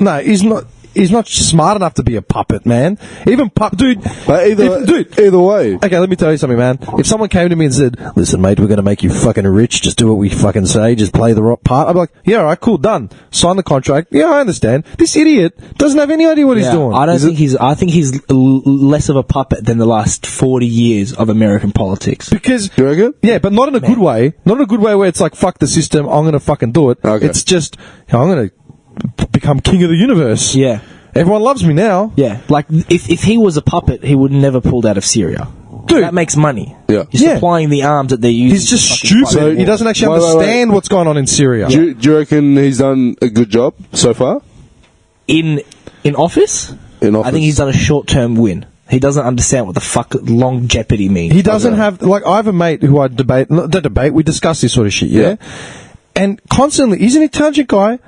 no, he's not. He's not smart enough to be a puppet, man. Even dude. But either way. Okay, let me tell you something, man. If someone came to me and said, "Listen, mate, we're going to make you fucking rich. Just do what we fucking say. Just play the rock part," I'd be like, "Yeah, all right, cool, done. Sign the contract." Yeah, I understand. This idiot doesn't have any idea what he's doing. I think he's less of a puppet than the last 40 years of American politics. Because you reckon? Yeah, but not in a good way. Not in a good way where it's like, fuck the system. I'm going to fucking do it. Okay. It's just, I'm going to become king of the universe. Yeah. Everyone loves me now. Yeah. Like, if he was a puppet, he would never pulled out of Syria. Dude. That makes money. Yeah. He's supplying the arms that they're using. He's just stupid. He doesn't actually understand what's going on in Syria. Do you reckon he's done a good job so far? In office? In office. I think he's done a short-term win. He doesn't understand what the fuck longevity means. He doesn't have, like, I have a mate who I we discuss this sort of shit, yeah? And constantly, he's an intelligent guy,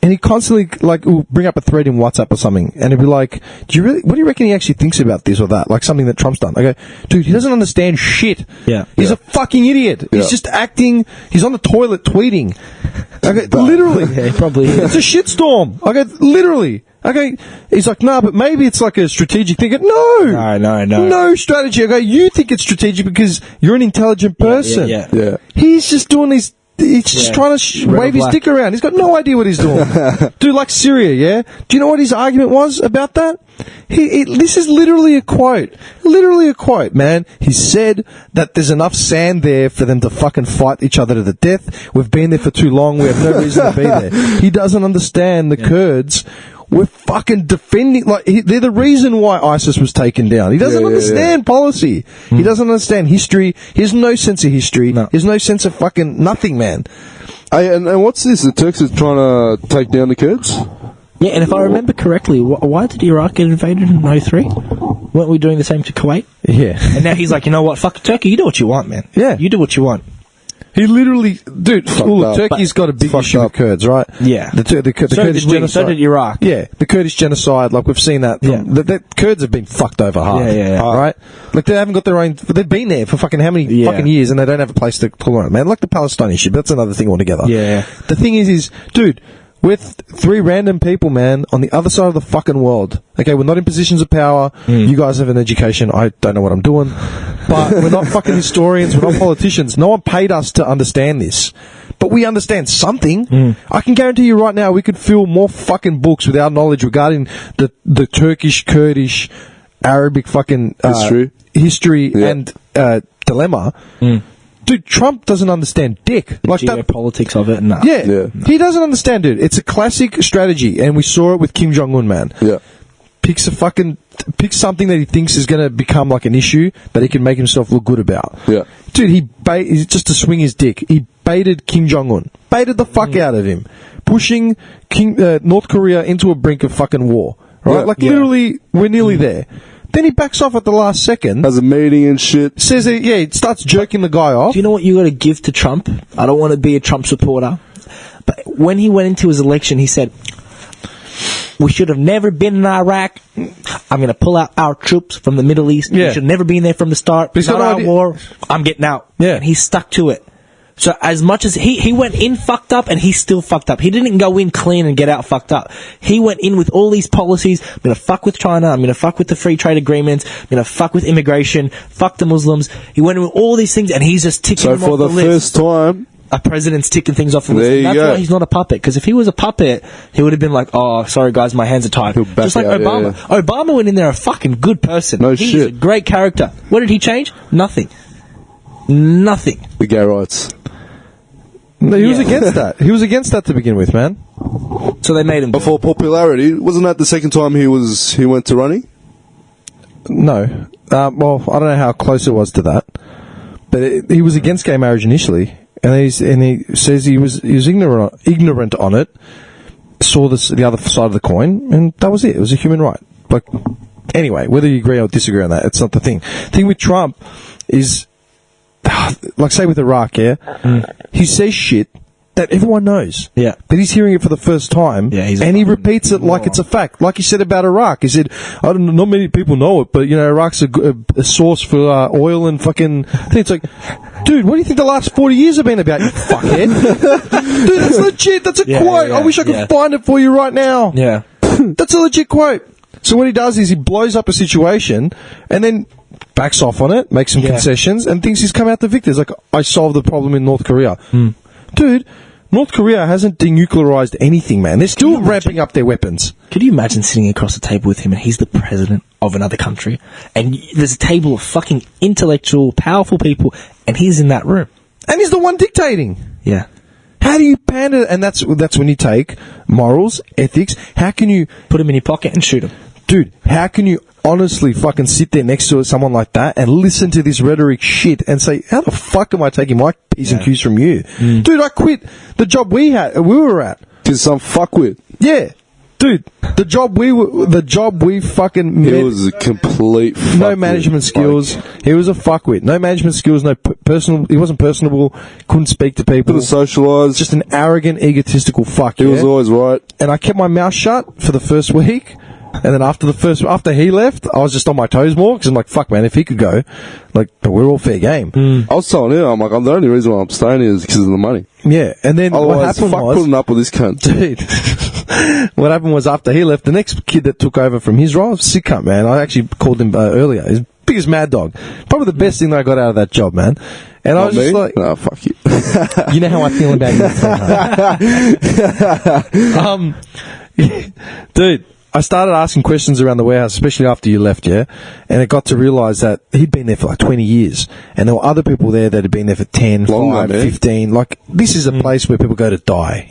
and he constantly, like, will bring up a thread in WhatsApp or something, and he'll be like, what do you reckon he actually thinks about this or that? Like, something that Trump's done. I go, dude, he doesn't understand shit. Yeah. He's a fucking idiot. Yeah. He's just acting, he's on the toilet tweeting. Okay, literally. Yeah, he probably is. It's a shitstorm. Okay, literally. Okay, he's like, nah, but maybe it's like a strategic thing. No. No strategy. Okay, you think it's strategic because you're an intelligent person. Yeah. He's just doing these. He's just trying to wave his dick around. He's got no idea what he's doing. Dude, like Syria, yeah? Do you know what his argument was about that? This is literally a quote. Literally a quote, man. He said that there's enough sand there for them to fucking fight each other to the death. We've been there for too long. We have no reason to be there. He doesn't understand the Kurds. We're fucking defending, like, they're the reason why ISIS was taken down. He doesn't understand policy. He doesn't understand history. He has no sense of history. No. He has no sense of fucking nothing, man. And what's this? The Turks are trying to take down the Kurds? Yeah, and if I remember correctly, why did Iraq get invaded in 03? Weren't we doing the same to Kuwait? Yeah. And now he's like, you know what, fuck Turkey, you do what you want, man. Yeah. You do what you want. He literally, dude, Turkey's got a big issue with Kurds, right? Yeah. The Kurdish genocide. So did Iraq. Yeah, the Kurdish genocide, like we've seen that. The Kurds have been fucked over hard. Yeah. Right? Like they haven't got their own, they've been there for fucking how many fucking years and they don't have a place to call on, man. Like the Palestinian shit, but that's another thing altogether. Yeah. The thing is, dude, we're three random people, man, on the other side of the fucking world. Okay, we're not in positions of power. You guys have an education. I don't know what I'm doing. But we're not fucking historians. We're not politicians. No one paid us to understand this. But we understand something. I can guarantee you right now we could fill more fucking books with our knowledge regarding the Turkish, Kurdish, Arabic fucking history and dilemma. Dude, Trump doesn't understand dick. Like geopolitics of it, no. Yeah. He doesn't understand, dude. It's a classic strategy, and we saw it with Kim Jong-un, man. Yeah. Picks something that he thinks is going to become like an issue that he can make himself look good about. Yeah. Dude, just to swing his dick, he baited Kim Jong-un. Baited the fuck out of him. Pushing North Korea into a brink of fucking war. Right? Literally, we're nearly there. Then he backs off at the last second. Has a meeting and shit. Says, he starts jerking the guy off. Do you know what you got to give to Trump? I don't want to be a Trump supporter. But when he went into his election, he said, we should have never been in Iraq. I'm going to pull out our troops from the Middle East. We should have never been there from the start. It's not our war. I'm getting out. Yeah. And he stuck to it. So as much as he went in fucked up and he still fucked up. He didn't go in clean and get out fucked up. He went in with all these policies. I'm going to fuck with China. I'm going to fuck with the free trade agreements. I'm going to fuck with immigration. Fuck the Muslims. He went in with all these things and he's just ticking them off the list. So for the first time, a president's ticking things off the list. There you That's go. why he's not a puppet. Because if he was a puppet, he would have been like, oh, sorry guys, my hands are tied. Just like Obama. Obama went in there a fucking good person. He's a great character. What did he change? Nothing. The gay rights. No, he was against that. He was against that to begin with, man. So they made him. Before popularity, wasn't that the second time he went to running? No. Well, I don't know how close it was to that, but he was against gay marriage initially, and he says he was ignorant on it. Saw the other side of the coin, and that was it. It was a human right. Like, anyway, whether you agree or disagree on that, it's not the thing. The thing with Trump is, like say with Iraq, he says shit, that everyone knows. Yeah. But he's hearing it for the first time. Yeah, and he repeats it like it's a fact. Like he said about Iraq. He said, I don't know, not many people know it, but, you know, Iraq's a source for oil and fucking... It's like, dude, what do you think the last 40 years have been about, you fuckhead? Dude, that's legit. That's a quote. I wish I could find it for you right now. Yeah. That's a legit quote. So what he does is he blows up a situation and then backs off on it, makes some concessions, and thinks he's come out the victor. It's like, I solved the problem in North Korea. Dude, North Korea hasn't denuclearized anything, man. They're still ramping up their weapons. Could you imagine sitting across the table with him and he's the president of another country and there's a table of fucking intellectual, powerful people and he's in that room? And he's the one dictating. Yeah. How do you pander? And that's when you take morals, ethics. How can you... Put him in your pocket and shoot him. Dude, how can you honestly fucking sit there next to someone like that and listen to this rhetoric shit and say, how the fuck am I taking my P's and Q's from you? Dude, I quit the job we were at. Because some fuckwit. Yeah. Dude, the job we fucking He was a complete fuckwit. No management skills. He was a fuckwit. No management skills, no personal, he wasn't personable, couldn't speak to people. Couldn't socialise. Just an arrogant, egotistical fuck. He was always right. And I kept my mouth shut for the first week. And then after he left, I was just on my toes more, because I'm like, fuck, man, if he could go, like, we're all fair game. I was telling him, I'm like, the only reason why I'm staying here is because of the money. Yeah, and then otherwise, what happened was... putting up with this cunt. Dude, what happened was after he left, the next kid that took over from his role, sick cunt, man. I actually called him earlier. He's biggest mad dog. Probably the best thing that I got out of that job, man. And I was just like... No, fuck you. You know how I feel about you. Dude... I started asking questions around the warehouse, especially after you left, and it got to realise that he'd been there for like 20 years, and there were other people there that had been there for 10, 5, 15. Like, this is a place where people go to die,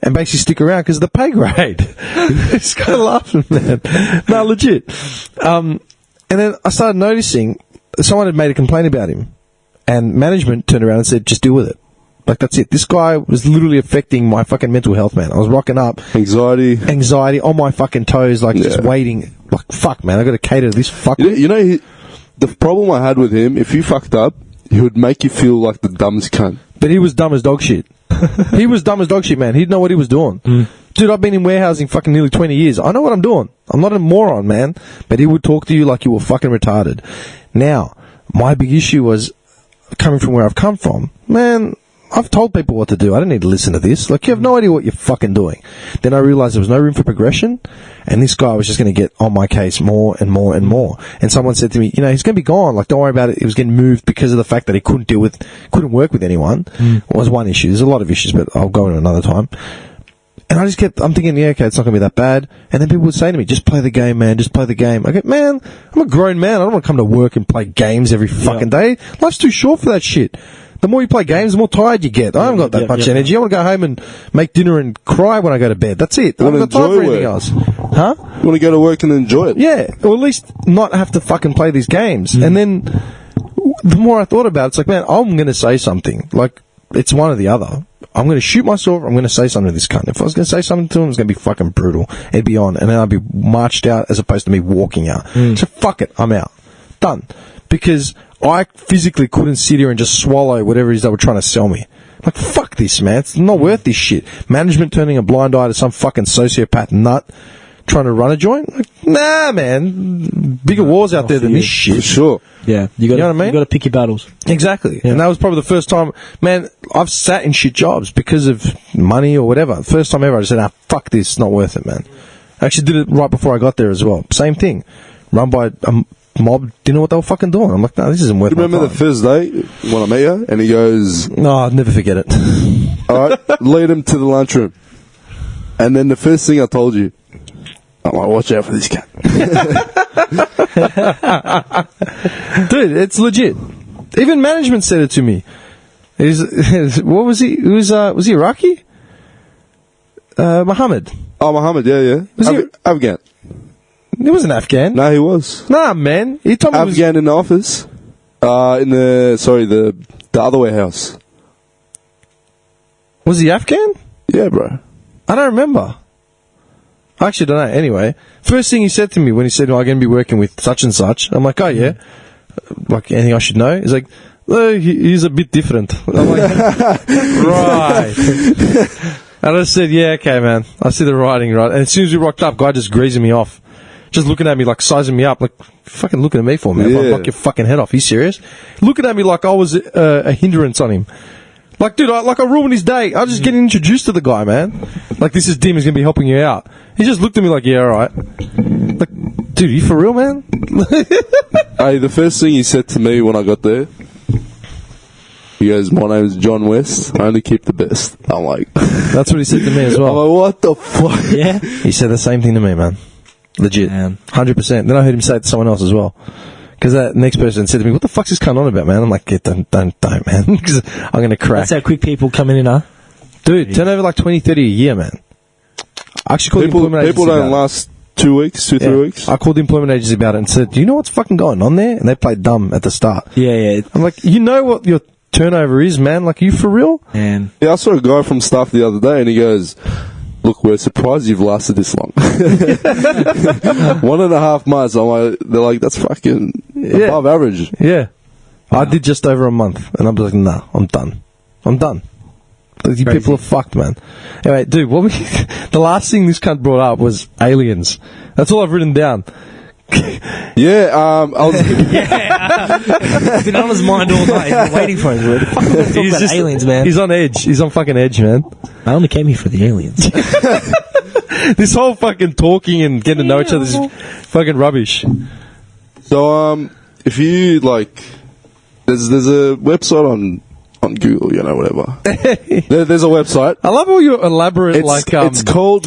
and basically stick around because of the pay grade. It's kind of laughing, man. No, legit. And then I started noticing someone had made a complaint about him, and management turned around and said, just deal with it. Like, that's it. This guy was literally affecting my fucking mental health, man. I was rocking up. Anxiety on my fucking toes, like, just waiting. Like, fuck, man, I got to cater to this fuck. You know, the problem I had with him, if you fucked up, he would make you feel like the dumbest cunt. But he was dumb as dog shit. He was dumb as dog shit, man. He'd know what he was doing. Dude, I've been in warehousing fucking nearly 20 years. I know what I'm doing. I'm not a moron, man. But he would talk to you like you were fucking retarded. Now, my big issue was, coming from where I've come from, man... I've told people what to do. I don't need to listen to this. Like, you have no idea what you're fucking doing. Then I realized there was no room for progression, and this guy was just going to get on my case more and more and more. And someone said to me, you know, he's going to be gone. Like, don't worry about it. He was getting moved because of the fact that he couldn't work with anyone. Was one issue. There's a lot of issues, but I'll go into another time. And I'm thinking, yeah, okay, it's not going to be that bad. And then people would say to me, just play the game, man, just play the game. I go, man, I'm a grown man. I don't want to come to work and play games every fucking day. Life's too short for that shit. The more you play games, the more tired you get. I haven't got that much energy. I want to go home and make dinner and cry when I go to bed. That's it. I haven't got time for anything else. Huh? You want to go to work and enjoy it? Yeah. Or at least not have to fucking play these games. And then, the more I thought about it, it's like, man, I'm going to say something. Like, it's one or the other. I'm going to shoot myself, I'm going to say something to this cunt. If I was going to say something to him, it's going to be fucking brutal. It'd be on. And then I'd be marched out as opposed to me walking out. So fuck it. I'm out. Done. Because I physically couldn't sit here and just swallow whatever it is they were trying to sell me. Like, fuck this, man. It's not worth this shit. Management turning a blind eye to some fucking sociopath nut trying to run a joint? Like, nah, man. Bigger wars out there than this shit. For sure. Yeah. You know what I mean? You got to pick your battles. Exactly. Yeah. And that was probably the first time, man, I've sat in shit jobs because of money or whatever. First time ever I just said, fuck this. It's not worth it, man. I actually did it right before I got there as well. Same thing. Run by a mob, didn't know what they were fucking doing. I'm like, no, this isn't worth it. Remember the first day when I met you, and he goes, no, I'll never forget it. Alright, lead him to the lunchroom. And then the first thing I told you, I'm like, watch out for this cat. Dude, it's legit. Even management said it to me. What was he? Was he Iraqi? Muhammad. Oh, Muhammad, yeah. Was he Afghan. He wasn't Afghan. No, he was. Nah, man. He told me Afghan in the office. The other warehouse. Was he Afghan? Yeah, bro. I don't remember. I actually don't know. Anyway, first thing he said to me when he said, I'm going to be working with such and such, I'm like, oh, yeah. Like, anything I should know? He's like, He's a bit different. I'm like, right. And I said, yeah, okay, man. I see the writing, right? And as soon as we rocked up, guy just greasing me off. Just looking at me like sizing me up. Like, fucking looking at me for, man. Yeah. I'll knock your fucking head off. Are you serious? Looking at me like I was a hindrance on him. Like, dude, I ruined his day. I was just getting introduced to the guy, man. Like, this is Dim, he's going to be helping you out. He just looked at me like, yeah, alright. Like, dude, you for real, man? Hey, the first thing he said to me when I got there, he goes, my name is John West, I only keep the best. I'm like... That's what he said to me as I'm well. like, what the fuck? Yeah. He said the same thing to me, man. Legit. Man. 100%. Then I heard him say it to someone else as well. Because that next person said to me, what the fuck's this cunt on about, man? I'm like, yeah, don't, man. Because I'm going to crack. That's how quick people come in, huh? Dude, turn over like 20, 30 a year, man. I actually called the employment agency People don't about last 2 weeks, 3 weeks. I called the employment agency about it and said, do you know what's fucking going on there? And they played dumb at the start. Yeah. I'm like, you know what your turnover is, man? Like, are you for real? Man. Yeah, I saw a guy from staff the other day and he goes, look, we're surprised you've lasted this long. 1.5 months. They're like, that's fucking above average. Yeah. I did just over a month. And I'm like, nah, I'm done. You people are fucked, man. Anyway, dude, the last thing this cunt brought up was aliens. That's all I've written down. Yeah, I was... It's been on his mind all night. He's been waiting for him. Let's talk about aliens, man. He's on edge. He's on fucking edge, man. I only came here for the aliens. This whole fucking talking and getting to know each other is fucking rubbish. So, if you, like... There's a website on Google, you know, whatever. There's a website. I love all your elaborate, It's called...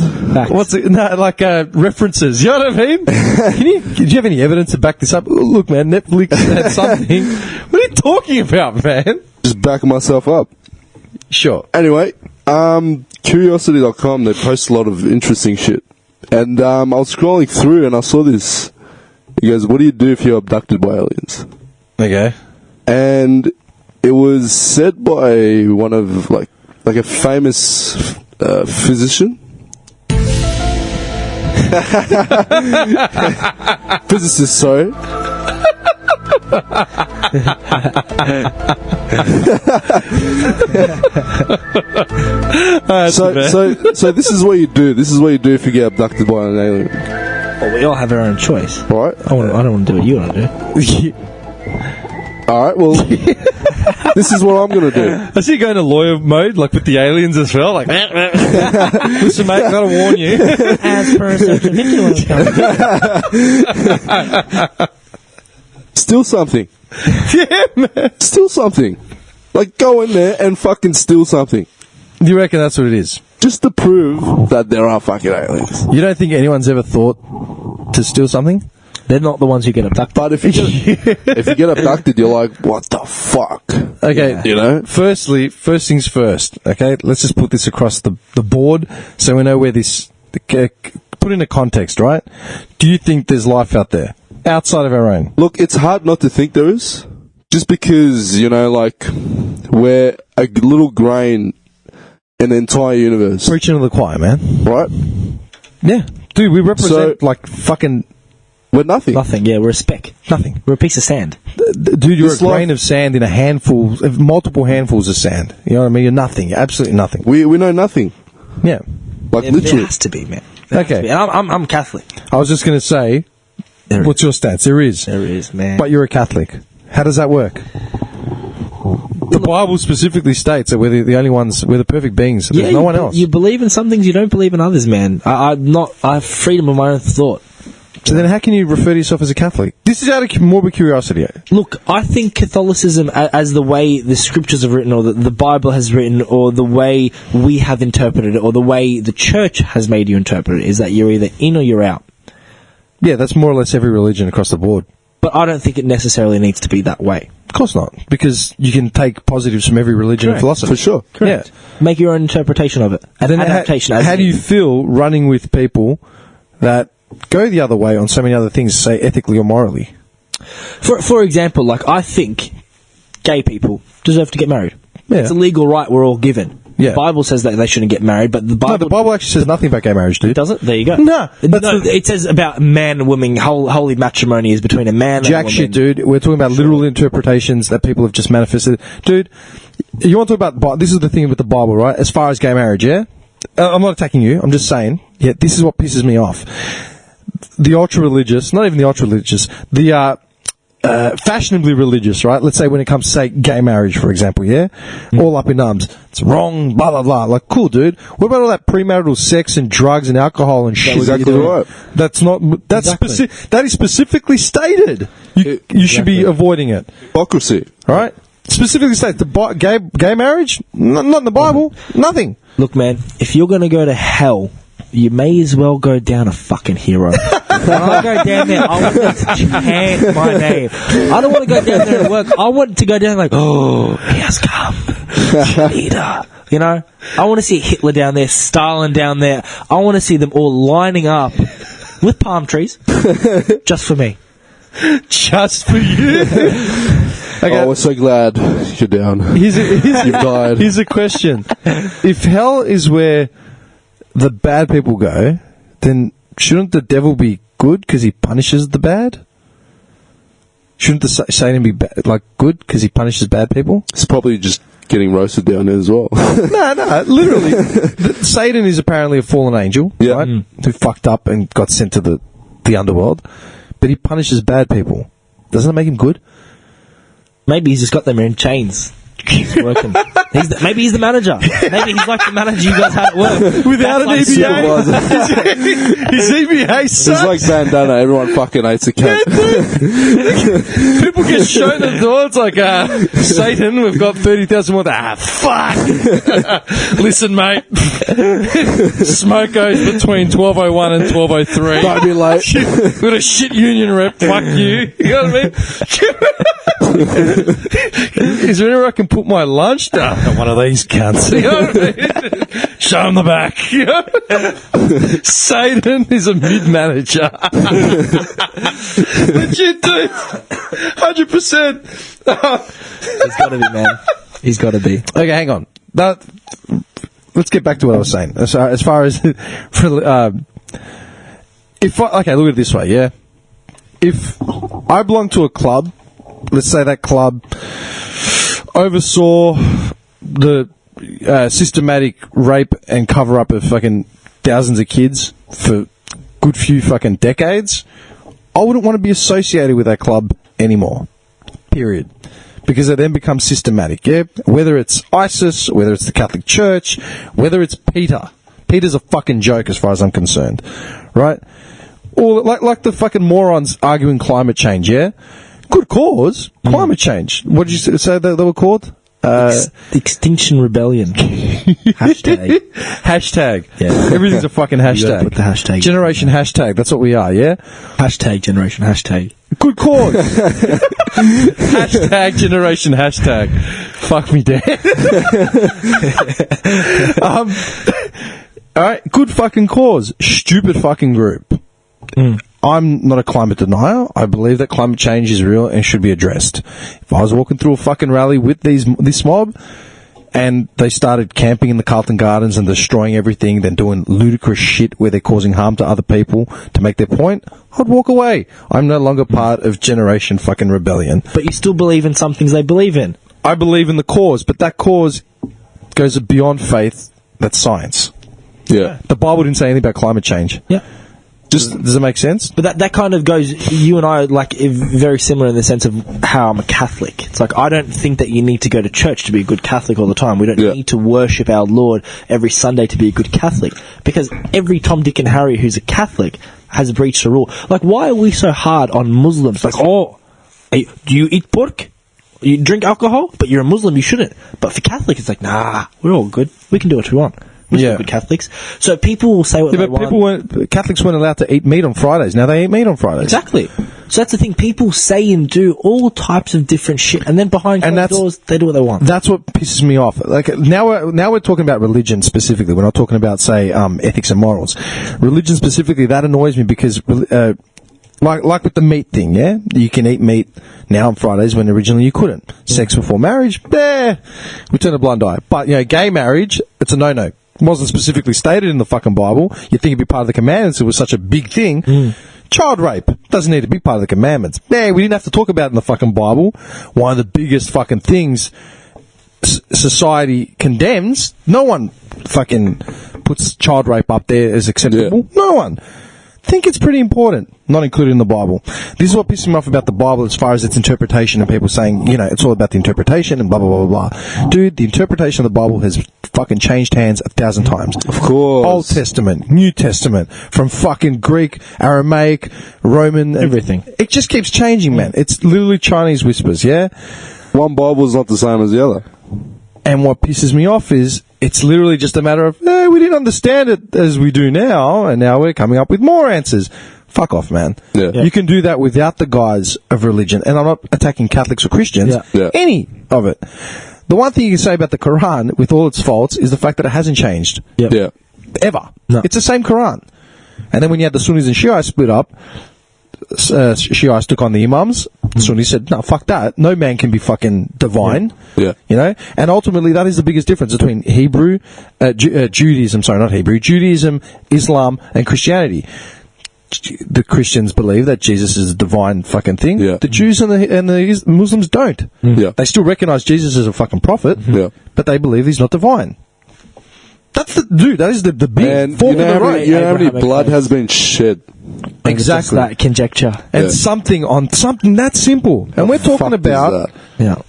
What's it? No, references. You know what I mean? Do you have any evidence to back this up? Oh, look, man, Netflix had something. What are you talking about, man? Just backing myself up. Sure. Anyway, Curiosity.com, they post a lot of interesting shit. And I was scrolling through and I saw this. He goes, what do you do if you're abducted by aliens? Okay. And it was said by one of, like a famous physician. Physicist, sorry. So this is what you do. This is what you do if you get abducted by an alien. Well, we all have our own choice. Right? I don't want to do what you want to do. Alright, well, this is what I'm going to do. I see you going to lawyer mode, like with the aliens as well. Like, listen, mate, I gotta warn you. As per Section 51. Steal something. Yeah, man. Steal something. Like, go in there and fucking steal something. You reckon that's what it is? Just to prove that there are fucking aliens. You don't think anyone's ever thought to steal something? They're not the ones who get abducted. But if you get abducted, you're like, what the fuck? Okay. Yeah. You know? First things first, okay? Let's just put this across the board so we know where this... Put in a context, right? Do you think there's life out there? Outside of our own? Look, it's hard not to think there is. Just because, you know, like, we're a little grain in the entire universe. Preaching to the choir, man. Right? Yeah. Dude, we represent, like, fucking... We're nothing. Nothing, yeah, we're a speck. Nothing. We're a piece of sand. Dude, you're a grain of sand in multiple handfuls of sand. You know what I mean? You're nothing. You're absolutely nothing. We know nothing. Yeah. Like, There literally. has to be, man. Okay. And I'm Catholic. I was just going to say, what's your stance? There is. There is, man. But you're a Catholic. How does that work? The Bible specifically states that we're the only ones, we're the perfect beings. There's no one else. You believe in some things, you don't believe in others, man. I have freedom of my own thought. So then how can you refer to yourself as a Catholic? This is out of morbid curiosity. Look, I think Catholicism, as the way the scriptures have written, or the Bible has written, or the way we have interpreted it, or the way the church has made you interpret it, is that you're either in or you're out. Yeah, that's more or less every religion across the board. But I don't think it necessarily needs to be that way. Of course not, because you can take positives from every religion and philosophy. For sure. Correct. Yeah. Make your own interpretation of it. And then adaptation. How do you feel running with people that go the other way on so many other things, say ethically or morally? For example, like, I think gay people deserve to get married. Yeah. It's a legal right we're all given. Yeah. The Bible says that they shouldn't get married, but the Bible actually says nothing about gay marriage, dude. Does it? There you go. No, it says about man and woman. Holy matrimony is between a man and a woman. Jack shit, dude. We're talking about literal interpretations that people have just manifested. Dude, you want to talk about... This is the thing with the Bible, right? As far as gay marriage, yeah? I'm not attacking you. I'm just saying. Yeah, this is what pisses me off. The ultra-religious, not even the ultra-religious, the fashionably religious, right? Let's say when it comes to, say, gay marriage, for example, yeah? All up in arms. It's wrong, blah, blah, blah. Like, cool, dude. What about all that premarital sex and drugs and alcohol and shit? Exactly right. That's not... that is specifically stated. You should be avoiding it. Hypocrisy. All right? Specifically stated. Gay marriage? Not in the Bible. Nothing. Look, man, if you're going to go to hell, you may as well go down a fucking hero. When I go down there, I want them to chant my name. I don't want to go down there and work. I want to go down like, oh, he has come. Leader. You know? I want to see Hitler down there, Stalin down there. I want to see them all lining up with palm trees just for me. Just for you. Okay. Oh, we're so glad you're down. You've died. Here's a question. If hell is where the bad people go, then shouldn't the devil be good because he punishes the bad? Shouldn't the Satan be good because he punishes bad people? It's probably just getting roasted down there as well. No, literally. Satan is apparently a fallen angel, right? Who fucked up and got sent to the underworld. But he punishes bad people. Doesn't that make him good? Maybe he's just got them in chains. He's working. Maybe he's the manager. Maybe he's like the manager you guys had at work. Without an EBA. His EBA sucks. It's like bandana. Everyone fucking hates a cat. Yeah, people get shown the door. It's like, Satan, we've got 30,000 more. Fuck. Listen, mate. Smoke goes between 12:01 and 12:03. Might be late. We've got a shit union rep. Fuck you. You know what I mean? Is there anywhere I can put my lunch? One of these cunts. You know what I mean? Show him the back. You know? Satan is a mid-manager. Legit, dude. 100%. He's got to be, man. He's got to be. Okay, hang on. Let's get back to what I was saying. As far as... okay, look at it this way, yeah? If I belong to a club... Let's say that club oversaw the systematic rape and cover-up of fucking thousands of kids for good few fucking decades. I wouldn't want to be associated with that club anymore. Period. Because it then becomes systematic, yeah? Whether it's ISIS, whether it's the Catholic Church, whether it's Peter. Peter's a fucking joke as far as I'm concerned. Right? Or like the fucking morons arguing climate change, yeah? Good cause. Climate change. What did you say they were called? Extinction Rebellion. Hashtag. Hashtag. Yeah. Everything's a fucking hashtag. You gotta put the hashtag. Generation hashtag. That's what we are, yeah? Hashtag generation hashtag. Good cause. Hashtag generation hashtag. Fuck me dead. Alright, good fucking cause. Stupid fucking group. I'm not a climate denier. I believe that climate change is real and should be addressed. If I was walking through a fucking rally with this mob and they started camping in the Carlton Gardens and destroying everything, then doing ludicrous shit where they're causing harm to other people to make their point, I'd walk away. I'm no longer part of Generation fucking Rebellion. But you still believe in some things they believe in. I believe in the cause, but that cause goes beyond faith. That's science. Yeah. The Bible didn't say anything about climate change. Yeah. Does it make sense? But that kind of goes, you and I, like, very similar in the sense of how I'm a Catholic. It's like, I don't think that you need to go to church to be a good Catholic all the time. We don't need to worship our Lord every Sunday to be a good Catholic. Because every Tom, Dick and Harry who's a Catholic has breached a rule. Like, why are we so hard on Muslims? Like, do you eat pork? You drink alcohol? But you're a Muslim, you shouldn't. But for Catholics, it's like, nah, we're all good. We can do what we want. We're good Catholics. So people will say what they want. Catholics weren't allowed to eat meat on Fridays. Now they eat meat on Fridays. Exactly. So that's the thing. People say and do all types of different shit, and then behind closed doors, they do what they want. That's what pisses me off. Like now we're talking about religion specifically. We're not talking about, say, ethics and morals. Religion specifically, that annoys me because Like with the meat thing, yeah? You can eat meat now on Fridays when originally you couldn't. Sex before marriage, we turn a blind eye. But, gay marriage, it's a no-no. It wasn't specifically stated in the fucking Bible. You'd think it'd be part of the commandments. It was such a big thing. Child rape doesn't need to be part of the commandments. We didn't have to talk about it in the fucking Bible. One of the biggest fucking things society condemns. No one fucking puts child rape up there as acceptable. Yeah. No one. Think it's pretty important, not included in the Bible. This is what pisses me off about the Bible as far as its interpretation and people saying, it's all about the interpretation and blah, blah, blah, blah, blah. Dude, the interpretation of the Bible has fucking changed hands 1,000 times. Of course. Old Testament, New Testament, from fucking Greek, Aramaic, Roman. Everything. It just keeps changing, man. It's literally Chinese whispers, yeah? One Bible is not the same as the other. And what pisses me off is it's literally just a matter of, we didn't understand it as we do now, and now we're coming up with more answers. Fuck off, man. Yeah. You can do that without the guise of religion. And I'm not attacking Catholics or Christians. Yeah. Any of it. The one thing you can say about the Quran, with all its faults, is the fact that it hasn't changed. Yeah. Ever. No. It's the same Quran. And then when you had the Sunnis and Shiites split up, Shiites took on the Imams. Sunnis said, no, fuck that. No man can be fucking divine. Yeah. And ultimately that is the biggest difference between Judaism, Islam, and Christianity. The Christians believe that Jesus is a divine fucking thing. Yeah. The Jews and the Muslims don't. Yeah. They still recognize Jesus as a fucking prophet, but they believe he's not divine. That is the big and fork in the road. You know how many blood has been shed? Exactly. That conjecture. And something that simple. And we're talking about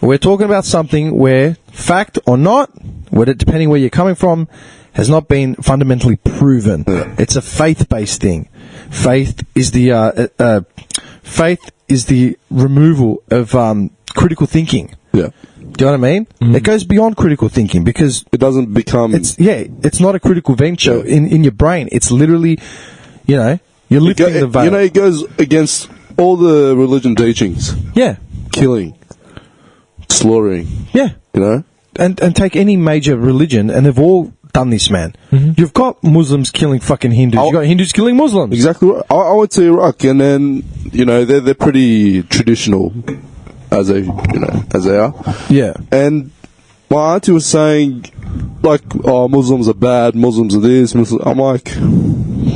we're talking about something where fact or not, depending where you're coming from, has not been fundamentally proven. Yeah. It's a faith-based thing. Faith is the removal of critical thinking. Yeah. Do you know what I mean? It goes beyond critical thinking because it doesn't become. It's not a critical venture in your brain. It's literally, you're lifting the veil. It goes against all the religion teachings. Yeah. Killing, slaughtering. Yeah. And take any major religion, and they've all done this, man. You've got Muslims killing fucking Hindus. You've got Hindus killing Muslims. Exactly right. I went to Iraq, and then they're pretty traditional, as they are. Yeah. And my auntie was saying, Muslims are bad, Muslims are this. I'm like,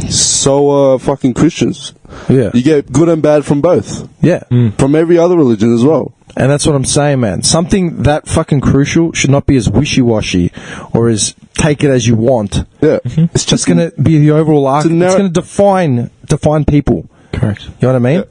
so are fucking Christians. Yeah. You get good and bad from both. Yeah. From every other religion as well. And that's what I'm saying, man. Something that fucking crucial should not be as wishy-washy or as take it as you want. Yeah. It's just going to be the overall arc. It's going to define people. Correct. You know what I mean? Yeah.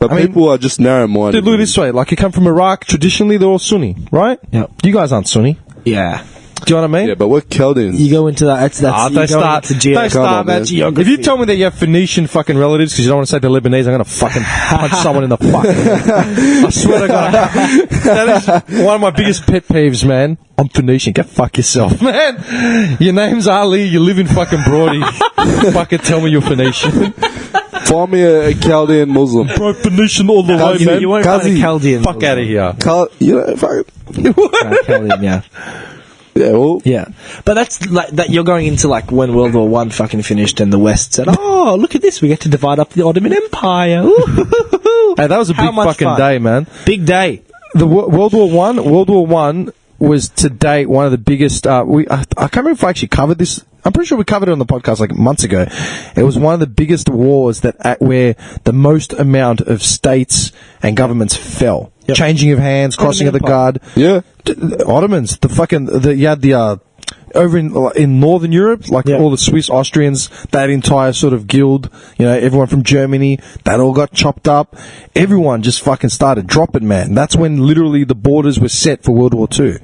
But people are just narrow-minded. Dude, look at it this way. Like, you come from Iraq, traditionally they're all Sunni, right? Yeah. You guys aren't Sunni. Yeah. Do you know what I mean? Yeah, but we're Chaldeans. You go into that. They start that geography. If you tell me that you have Phoenician fucking relatives because you don't want to say they're Lebanese, I'm going to fucking punch someone in the fuck. I swear to God. That is one of my biggest pet peeves, man. I'm Phoenician. Go fuck yourself, man. Your name's Ali. You live in fucking Brody. Fucking tell me you're Phoenician. Find me a Chaldean Muslim. Bro, Phoenician all the way, man. You won't find a Chaldean. Fuck out of here. Chaldean, yeah. Yeah, well, yeah, but that's like that. You're going into like when World War One fucking finished, and the West said, "Oh, look at this! We get to divide up the Ottoman Empire." Hey, that was a big fucking day, man. Big day. The World War One was to date one of the biggest. I can't remember if I actually covered this. I'm pretty sure we covered it on the podcast like months ago. It was one of the biggest wars where the most amount of states and governments fell. Yep. Changing of hands, crossing of the guard. Yeah. Ottomans. You had the over in Northern Europe, all the Swiss, Austrians, that entire sort of guild, everyone from Germany, that all got chopped up. Everyone just fucking started dropping, man. That's when literally the borders were set for World War II.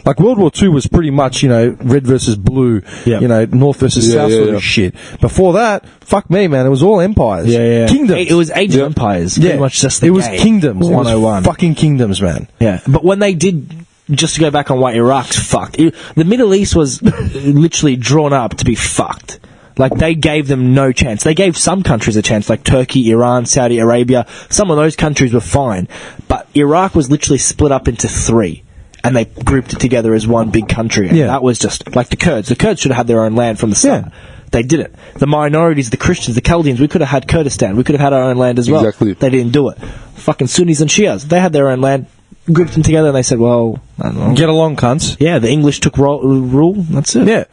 Like, World War II was pretty much, red versus blue, north versus south sort of shit. Before that, fuck me, man, it was all empires. Yeah. Kingdoms. It was Age of Empires, pretty much just the It was kingdoms. 101. It was fucking kingdoms, man. Yeah, but when they did, just to go back on why Iraq's fucked, the Middle East was literally drawn up to be fucked. Like, they gave them no chance. They gave some countries a chance, like Turkey, Iran, Saudi Arabia. Some of those countries were fine. But Iraq was literally split up into 3. And they grouped it together as one big country. And that was just like the Kurds. The Kurds should have had their own land from the start. They didn't. The minorities, the Christians, the Chaldeans, we could have had Kurdistan. We could have had our own land as well. Exactly. They didn't do it. Fucking Sunnis and Shias, they had their own land, grouped them together, and they said, well, I don't know. Get along, cunts. Yeah, the English took rule, that's it. Yeah.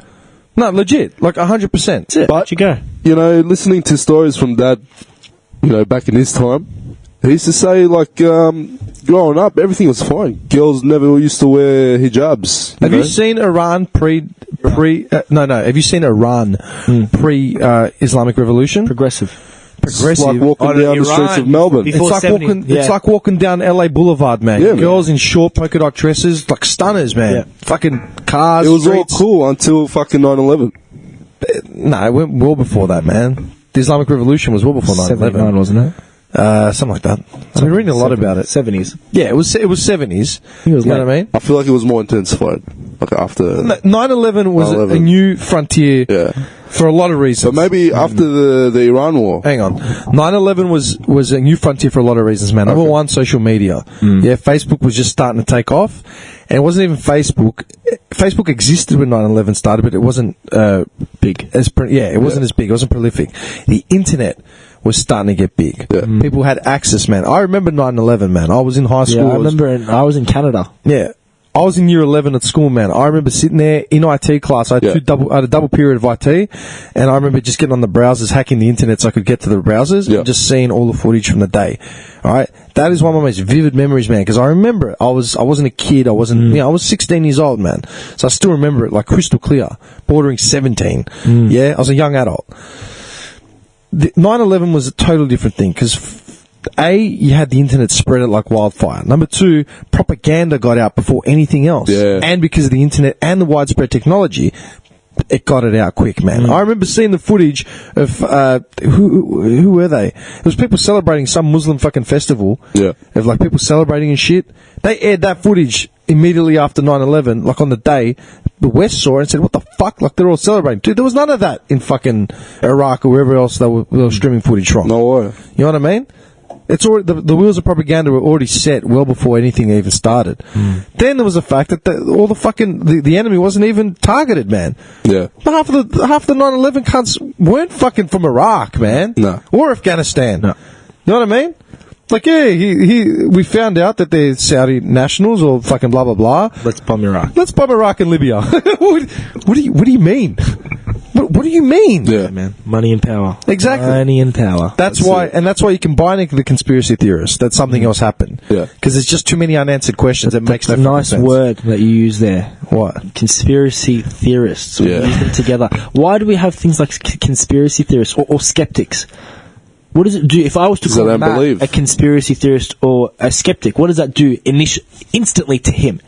No, legit. Like, 100%. That's it. But, you go. You know, listening to stories from Dad, you know, back in his time, he used to say, like, growing up, everything was fine. Girls never used to wear hijabs. Have you seen Iran have you seen Iran pre-Islamic Revolution? Progressive. It's like walking down the streets of Melbourne. It's like walking down LA Boulevard, man. Yeah, girls in short polka dot dresses, like stunners, man. Yeah. Fucking cars. It was streets. all cool until fucking 9/11. No, it went well before that, man. The Islamic Revolution was well before 9/11, 79, wasn't it? Something like that. I've been reading a lot about it. 70s. Yeah, it was 70s. You know what I mean? I feel like it was more intensified. Like after 9/11 was a 9/11. new frontier. Yeah. For a lot of reasons. But maybe after the Iran war. Hang on. 9/11 was a new frontier for a lot of reasons, man. Number one, social media. Yeah, Facebook was just starting to take off. And it wasn't even Facebook. Facebook existed when 9/11 started, but it wasn't big. It wasn't as big. It wasn't prolific. The internet was starting to get big. Yeah. People had access, man. I remember 9/11, man. I was in high school. Yeah, I remember I was in Canada. Yeah. I was in year 11 at school, man. I remember sitting there in IT class. I had a double period of IT, and I remember just getting on the browsers, hacking the internet so I could get to the browsers, and just seeing all the footage from the day. All right, that is one of my most vivid memories, man. Because I remember it. I wasn't a kid. I wasn't. I was 16 years old, man. So I still remember it like crystal clear, bordering 17. Yeah, I was a young adult. 9/11 was a totally different thing because. You had the internet spread it like wildfire. Number two, propaganda got out before anything else. Yeah. And because of the internet and the widespread technology, it got it out quick, man. I remember seeing the footage of, who were they? It was people celebrating some Muslim fucking festival. Yeah. Of like people celebrating and shit. They aired that footage immediately after 9/11, like on the day. The West saw it and said, what the fuck? Like they're all celebrating. Dude, there was none of that in fucking Iraq or wherever else they were streaming footage from. No way. You know what I mean? It's already, the wheels of propaganda were already set well before anything even started. Then there was the fact that all the fucking the enemy wasn't even targeted, man. Yeah. Half the 9/11 cunts weren't fucking from Iraq, man. No. Or Afghanistan. No. You know what I mean? Like, yeah, we found out that they're Saudi nationals or fucking blah blah blah. Let's bomb Iraq. Let's bomb Iraq and Libya. What do you mean? What do you mean? Yeah, man. Money and power. Exactly. Money and power. That's why you combine the conspiracy theorists that something else happened. Yeah. Because there's just too many unanswered questions. That makes no nice sense. word that you use there. What? Conspiracy theorists. We Yeah. use them together. Why do we have things like conspiracy theorists or skeptics? What does it do if I was to call Matt a conspiracy theorist or a skeptic? What does that do instantly to him?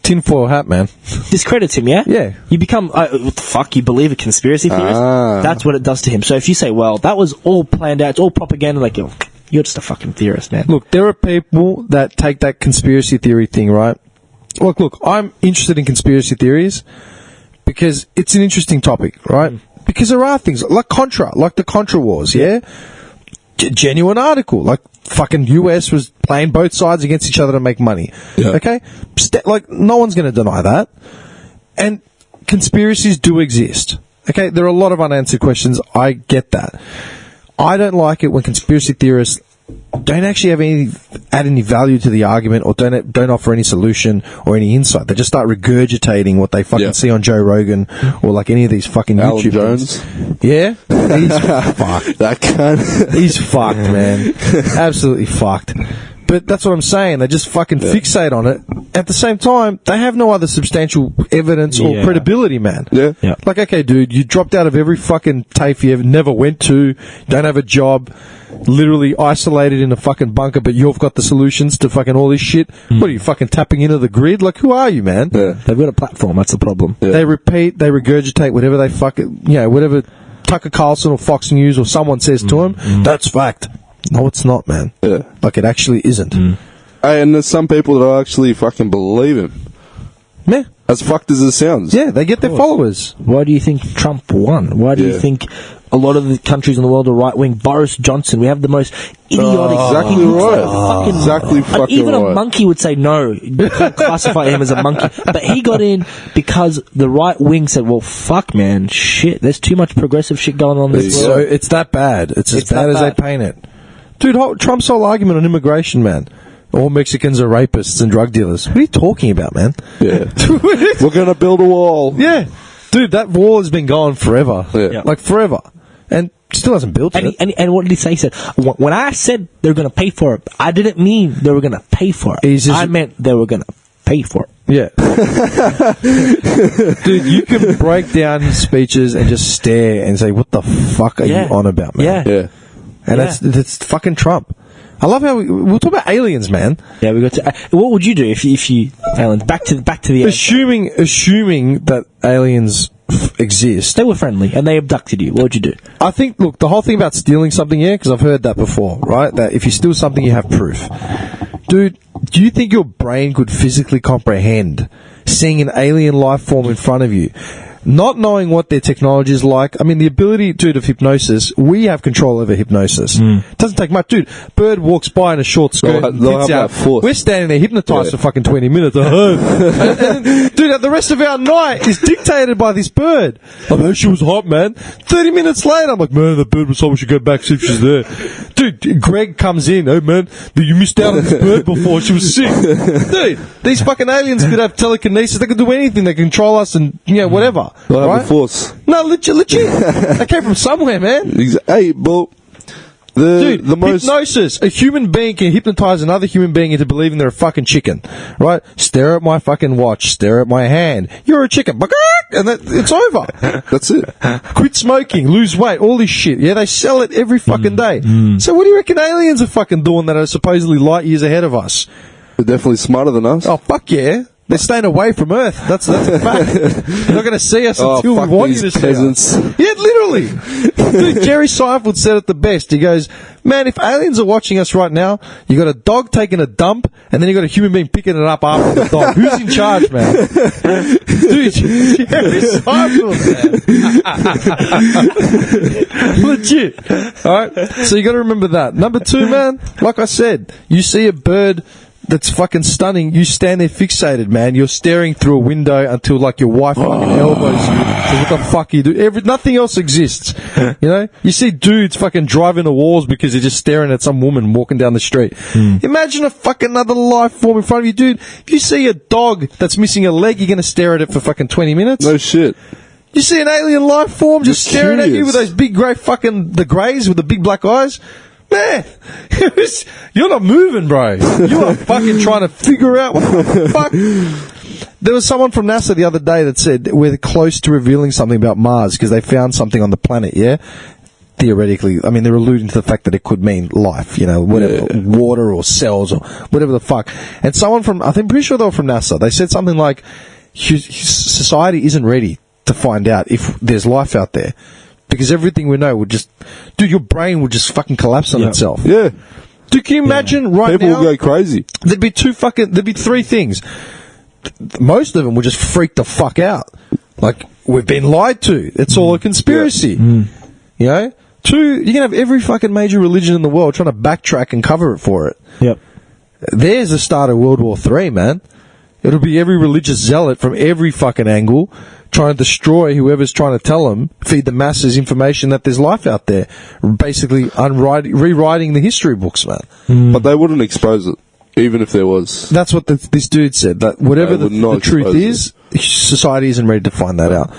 Tinfoil hat, man. Discredits him, yeah? Yeah. You become, what the fuck, you believe a conspiracy theorist? That's what it does to him. So if you say, well, that was all planned out, it's all propaganda, like, you're just a fucking theorist, man. Look, there are people that take that conspiracy theory thing, right? Look, I'm interested in conspiracy theories because it's an interesting topic, right? Because there are things like the Contra Wars, yeah? Genuine article, like fucking US was playing both sides against each other to make money. Yeah. Okay? Like, no one's going to deny that. And conspiracies do exist. Okay? There are a lot of unanswered questions. I get that. I don't like it when conspiracy theorists don't actually add any value to the argument or don't offer any solution or any insight. They just start regurgitating what they fucking see on Joe Rogan or like any of these fucking Alan YouTube Jones. Yeah? He's fucked. That cunt. He's fucked, man. Absolutely fucked. But that's what I'm saying. They just fucking fixate on it. At the same time, they have no other substantial evidence or credibility, man. Yeah. Like, okay, dude, you dropped out of every fucking TAFE you never went to, don't have a job, literally isolated in a fucking bunker, but you've got the solutions to fucking all this shit. What are you, fucking tapping into the grid? Like, who are you, man? Yeah. They've got a platform, that's the problem. Yeah. They repeat, they regurgitate whatever they fucking, whatever Tucker Carlson or Fox News or someone says to them, that's fact. No, it's not, man. Yeah. Like, it actually isn't. Hey, and there's some people that actually fucking believe him. Yeah. As fucked as it sounds. Yeah, they get their followers. Why do you think Trump won? Why do you think a lot of the countries in the world are right wing. Boris Johnson, we have the most idiotic. Exactly right. Exactly fucking even right. a monkey would say no. You can't classify him as a monkey. But he got in because the right wing said, "Well, fuck, man, shit. There's too much progressive shit going on in this So world." it's that bad. It's as bad that as they bad. paint it. Dude, Trump's whole argument on immigration, man. All Mexicans are rapists and drug dealers. What are you talking about, man? Yeah. We're going to build a wall. Yeah. Dude, that wall has been going forever. Yeah. Like, forever. And still hasn't built it. And what did he say? He said, when I said they're going to pay for it, I didn't mean they were going to pay for it. I meant they were going to pay for it. Yeah. Dude, you can break down his speeches and just stare and say, what the fuck are you on about, man? Yeah. And that's fucking Trump. I love how we'll talk about aliens, man. Yeah, we got to. What would you do if you aliens? Back to the assuming that aliens exist. They were friendly and they abducted you. What would you do? I think, look, the whole thing about stealing something, because I've heard that before, right? That if you steal something, you have proof. Dude, do you think your brain could physically comprehend seeing an alien life form in front of you? Not knowing what their technology is like. I mean, the ability, dude, of hypnosis, we have control over hypnosis. Doesn't take much. Dude, bird walks by in a short skirt and fits out. We're standing there hypnotized for fucking 20 minutes. and, dude, the rest of our night is dictated by this bird. Like, oh, she was hot, man. 30 minutes later, I'm like, man, the bird was hot. We should go back, see if she's there. Dude, Greg comes in. Oh, man, you missed out on this bird before. She was sick. Dude, these fucking aliens could have telekinesis. They could do anything. They control us and, whatever. Right? Force. No, legit. They came from somewhere, man. Hey, but Dude, the most hypnosis. A human being can hypnotize another human being into believing they're a fucking chicken, right? Stare at my fucking watch. Stare at my hand. You're a chicken. And it's over. That's it. Quit smoking. Lose weight. All this shit. Yeah, they sell it every fucking day. So what do you reckon aliens are fucking doing that are supposedly light years ahead of us? They're definitely smarter than us. Oh, fuck yeah. They're staying away from Earth. That's a fact. They're not going to see us until we want you to see us. Yeah, literally. Dude, Jerry Seinfeld said it the best. He goes, man, if aliens are watching us right now, you got a dog taking a dump, and then you got a human being picking it up after the dog. Who's in charge, man? Dude, Jerry Seinfeld, man. Legit. All right. So you got to remember that. Number 2, man. Like I said, you see a bird that's fucking stunning. You stand there fixated, man. You're staring through a window until like your wife fucking elbows you. Says, what the fuck you do? Nothing else exists. You see dudes fucking driving the walls because they're just staring at some woman walking down the street. Imagine a fucking other life form in front of you, dude. If you see a dog that's missing a leg, you're gonna stare at it for fucking 20 minutes. No shit. You see an alien life form just staring at you with those big grey fucking the greys with the big black eyes. Man, you're not moving, bro. You are fucking trying to figure out what the fuck. There was someone from NASA the other day that said we're close to revealing something about Mars because they found something on the planet, theoretically. I mean, they're alluding to the fact that it could mean life, whatever, water or cells or whatever the fuck. And someone from, I'm pretty sure they were from NASA, they said something like, society isn't ready to find out if there's life out there. Because everything we know would just... Dude, your brain would just fucking collapse on itself. Yeah. Dude, can you imagine right People now... will go crazy. There'd be 3 things. Most of them would just freak the fuck out. Like, we've been lied to. It's all a conspiracy. Yeah. 2, you can have every fucking major religion in the world trying to backtrack and cover it for it. Yep. There's the start of World War III, man. It'll be every religious zealot from every fucking angle trying to destroy whoever's trying to tell them, feed the masses information that there's life out there. Basically rewriting the history books, man. But they wouldn't expose it, even if there was. That's what this dude said. That whatever the truth is, society isn't ready to find that out.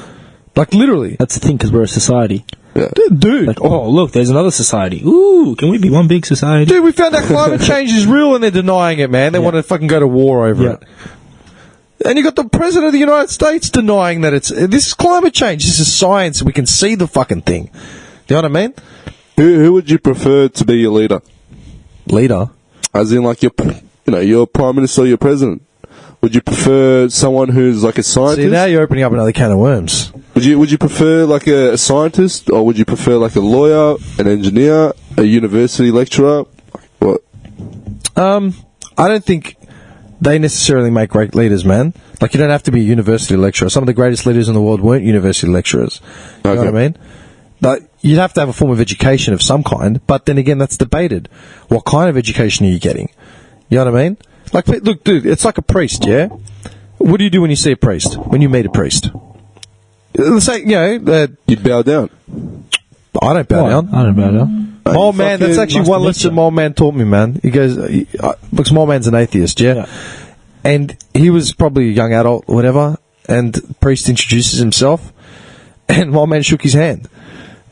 Like, literally. That's the thing, because we're a society. Yeah. Dude. Like, oh, look, there's another society. Ooh, can we be one big society? Dude, we found out climate change is real and they're denying it, man. They want to fucking go to war over it. And you got the President of the United States denying that this is climate change. This is science. We can see the fucking thing. Do you know what I mean? Who would you prefer to be your leader? Leader? As in, like, your prime minister or your president. Would you prefer someone who's like a scientist? See, now you're opening up another can of worms. Would you prefer like a scientist, or would you prefer like a lawyer, an engineer, a university lecturer? What? I don't think they necessarily make great leaders, man. Like, you don't have to be a university lecturer. Some of the greatest leaders in the world weren't university lecturers. You know what I mean? But you'd have to have a form of education of some kind, but then again, that's debated. What kind of education are you getting? You know what I mean? Like, look, dude, it's like a priest, yeah? What do you do when you see a priest? When you meet a priest? Let's say, you'd bow down. I don't bow down. I don't bow down. My old man, that's actually one lesson my old man taught me, man. He goes, because my old man's an atheist, yeah? And he was probably a young adult, or whatever, and the priest introduces himself, and my old man shook his hand.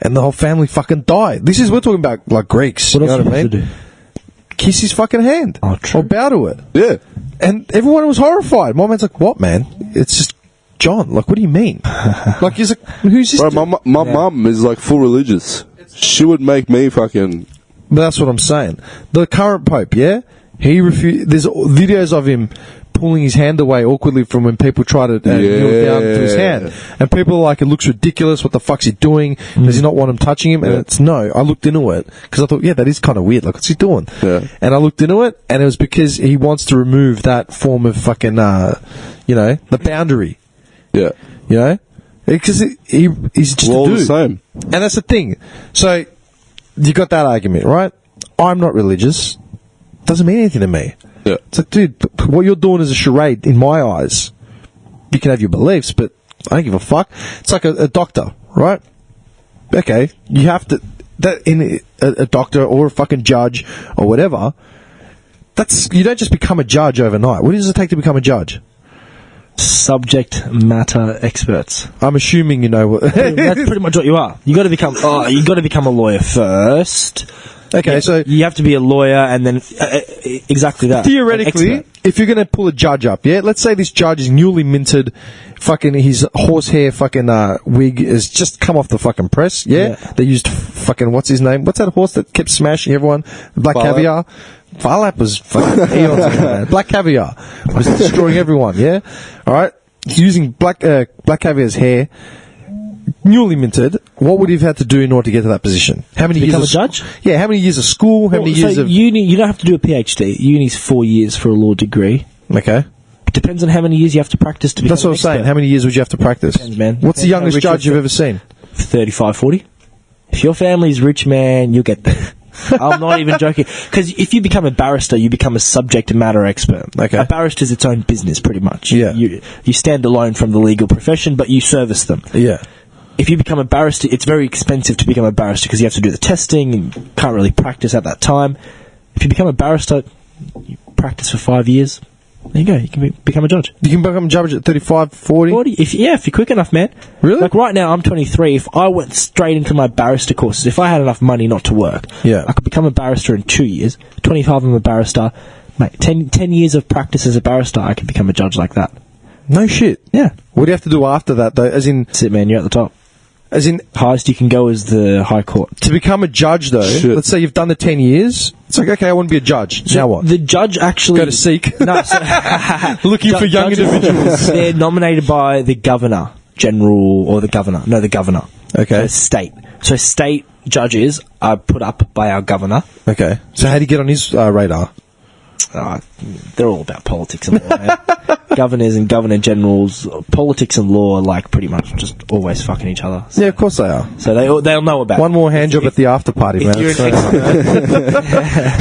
And the whole family fucking died. We're talking about, like, Greeks. What you know else what I you mean? have to do? Kiss his fucking hand. Oh, true. Or bow to it. Yeah. And everyone was horrified. My man's like, what, man? It's just John. Like, what do you mean? Like, he's like, who's this? Bro, my mum is, like, full religious. She would make me fucking... But that's what I'm saying. The current Pope, yeah? He refused... There's videos of him pulling his hand away awkwardly from when people try to kneel down to his hand. And people are like, it looks ridiculous. What the fuck's he doing? Does he not want him touching him? And it's no. I looked into it because I thought, yeah, that is kind of weird. Like, what's he doing? Yeah. And I looked into it, and it was because he wants to remove that form of fucking, the boundary. Yeah. You know? Because he's just We're all a dude. the same. And that's the thing. So, you got that argument, right? I'm not religious. Doesn't mean anything to me. Yeah. It's like, dude, what you're doing is a charade in my eyes. You can have your beliefs, but I don't give a fuck. It's like a doctor, right? Okay, you have to... a doctor or a fucking judge or whatever, you don't just become a judge overnight. What does it take to become a judge? Subject matter experts. I'm assuming you know what... That's pretty much what you are. You got to become a lawyer first. Okay, so... You have to be a lawyer and then... exactly that. Theoretically, if you're going to pull a judge up, yeah? Let's say this judge is newly minted, fucking his horsehair fucking wig has just come off the fucking press, yeah? They used fucking... What's his name? What's that horse that kept smashing everyone? Black Caviar? Farlap was fucking eons ago, man. Black Caviar was destroying everyone, yeah? Alright? Using Black Caviar's hair... Newly minted, what would he have had to do in order to get to that position? How many years? Become a judge? Yeah, how many years of school? How many years of uni? You don't have to do a PhD. Uni's 4 years for a law degree. Okay. Depends on how many years you have to practice to become. That's what I'm saying. How many years would you have to practice? Depends, man. What's the youngest judge you've ever seen? 35, 40. If your family's rich, man, you'll get there. I'm not even joking. Because if you become a barrister, you become a subject matter expert. Okay. A barrister is its own business, pretty much. Yeah. You stand alone from the legal profession, but you service them. Yeah. If you become a barrister, it's very expensive to become a barrister because you have to do the testing and you can't really practice at that time. If you become a barrister, you practice for 5 years. There you go. You can become a judge. You can become a judge at 35, 40? If you're quick enough, man. Really? Like right now, I'm 23. If I went straight into my barrister courses, if I had enough money not to work, I could become a barrister in 2 years. 25, I'm a barrister. Mate, 10 years of practice as a barrister, I could become a judge like that. No shit. Yeah. What do you have to do after that, though? As in... That's it, man. You're at the top. As in... Highest you can go is the High Court. To become a judge, though, let's say you've done the 10 years, it's like, okay, I want to be a judge. So now what? The judge actually... Go to Seek. No, Looking for young individuals. They're nominated by the Governor General, or the Governor. No, the Governor. Okay. So state. So state judges are put up by our Governor. Okay. So how do you get on his radar? They're all about politics and law, man. Governors and Governor Generals, politics and law are like pretty much just always fucking each other. So. Yeah, of course they are. So they'll know about one more hand job at the after party, man. You're an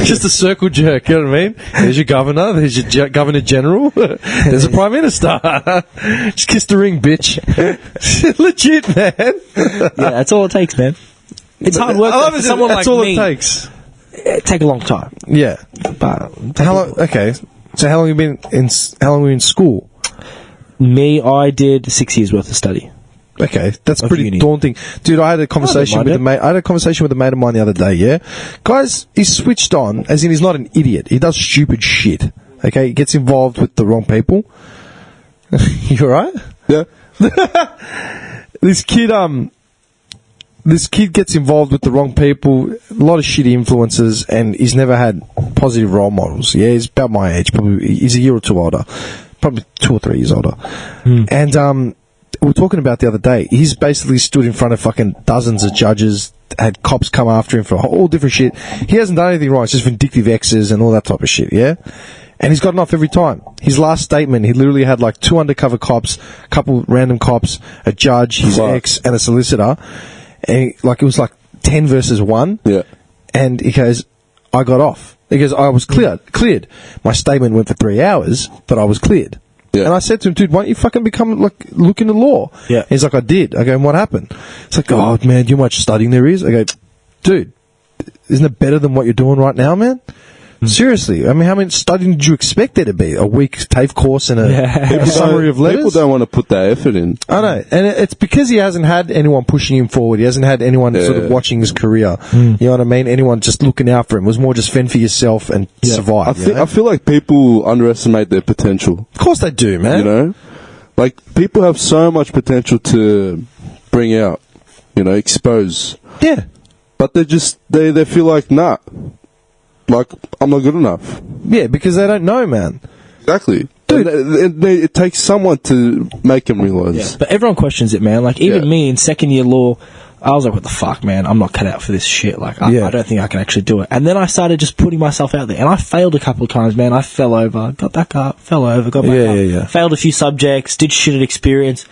just a circle jerk, you know what I mean? There's your governor, there's your Governor General, there's a Prime Minister. Just kiss the ring, bitch. Legit, man. Yeah, that's all it takes, man. It's hard work for someone like me. That's all it takes. It take a long time. Yeah. But how long? Okay. So how long have you been in school? Me, I did 6 years worth of study. Okay, that's pretty daunting, dude. I had a conversation with a mate. I had a conversation with a mate of mine the other day. Yeah, guys, he's switched on, as in he's not an idiot. He does stupid shit. Okay, he gets involved with the wrong people. You alright? Yeah. This kid gets involved with the wrong people, a lot of shitty influences, and he's never had positive role models. Yeah, he's about my age, probably. He's a year or two older, probably 2 or 3 years older. And we were talking about the other day, he's basically stood in front of fucking dozens of judges, had cops come after him for all different shit. He hasn't done anything wrong, it's just vindictive exes and all that type of shit, yeah? And he's gotten off every time. His last statement, he literally had like 2 undercover cops, a couple random cops, a judge, his ex, and a solicitor. And it was like 10 versus 1. Yeah. And he goes, I got off. He goes, I was cleared. My statement went for 3 hours, but I was cleared. Yeah. And I said to him, dude, why don't you fucking look into law? Yeah. He's like, I did. I go, and what happened? It's like, oh, man, do you know how much studying there is? I go, dude, isn't it better than what you're doing right now, man? Seriously. I mean, how much studying did you expect there to be? A week TAFE course and a summary of letters? People don't want to put that effort in. I know. And it's because he hasn't had anyone pushing him forward. He hasn't had anyone sort of watching his career. You know what I mean? Anyone just looking out for him. It was more just fend for yourself and survive. I feel like people underestimate their potential. Of course they do, man. You know? Like, people have so much potential to bring out, expose. Yeah. But they feel like, nah. Like, I'm not good enough. Yeah, because they don't know, man. Exactly. Dude. It takes someone to make them realise. Yeah, but everyone questions it, man. Like, even me in second year law, I was like, what the fuck, man? I'm not cut out for this shit. Like, I don't think I can actually do it. And then I started just putting myself out there. And I failed a couple of times, man. I fell over, got back up, fell over, got back up. Failed a few subjects, did shit at experience.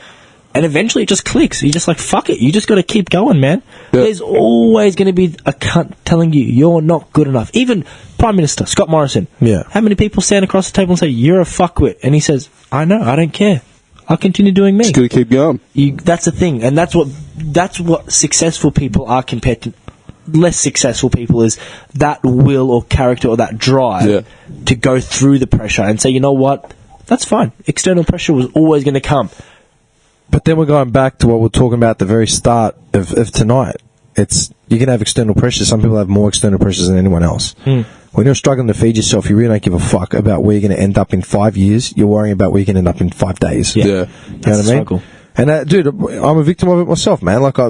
And eventually it just clicks. You're just like, fuck it. You just got to keep going, man. Yeah. There's always going to be a cunt telling you you're not good enough. Even Prime Minister Scott Morrison. Yeah. How many people stand across the table and say, you're a fuckwit? And he says, I know, I don't care. I'll continue doing me. Just got to keep going. That's the thing. And that's what successful people are compared to less successful people, is that will or character or that drive to go through the pressure and say, you know what? That's fine. External pressure was always going to come. But then we're going back to what we're talking about at the very start of tonight. You can have external pressures. Some people have more external pressures than anyone else. When you're struggling to feed yourself, you really don't give a fuck about where you're going to end up in 5 years. You're worrying about where you're going to end up in 5 days. Yeah. You know what I mean? Struggle. And dude, I'm a victim of it myself, man. Like, I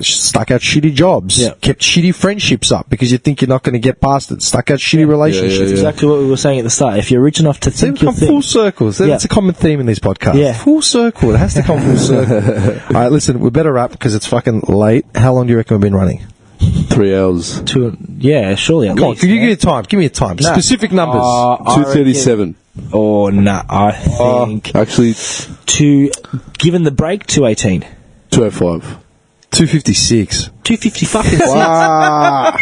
stuck out shitty jobs, kept shitty friendships up because you think you're not going to get past it. Stuck out shitty relationships. That's exactly what we were saying at the start. If you're rich enough to think you'll think. Full circles. That's a common theme in these podcasts. Yeah. Full circle. It has to come full circle. All right, listen, we better wrap because it's fucking late. How long do you reckon we've been running? 3 hours. Surely at Come least. On, give me a time. Give me a time. Nah. Specific numbers. 2:37. Oh, no, I think... actually... Given the break, 2:18. 2:05. 2:56. 2:50 fucking Wow.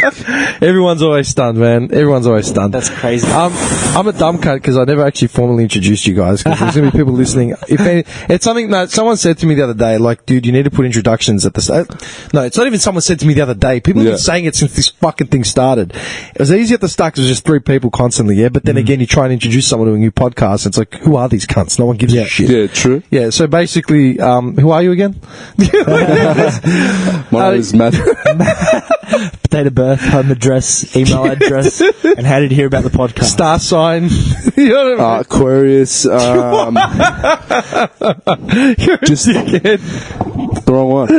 Everyone's always stunned, man. Everyone's always stunned. That's crazy. I'm a dumb cunt because I never actually formally introduced you guys because there's going to be people listening. It's something that someone said to me the other day, like, dude, you need to put introductions at the start. No, it's not even someone said to me the other day. People have been saying it since this fucking thing started. It was easy at the start because it was just 3 people constantly, but then again, you try and introduce someone to a new podcast and it's like, who are these cunts? No one gives a shit. Yeah, true. Yeah, so basically, who are you again? My name is Matt. Date of birth, home address, email address, and how did you hear about the podcast? Star sign. You know what I mean? Aquarius. You're just a dickhead. The wrong one.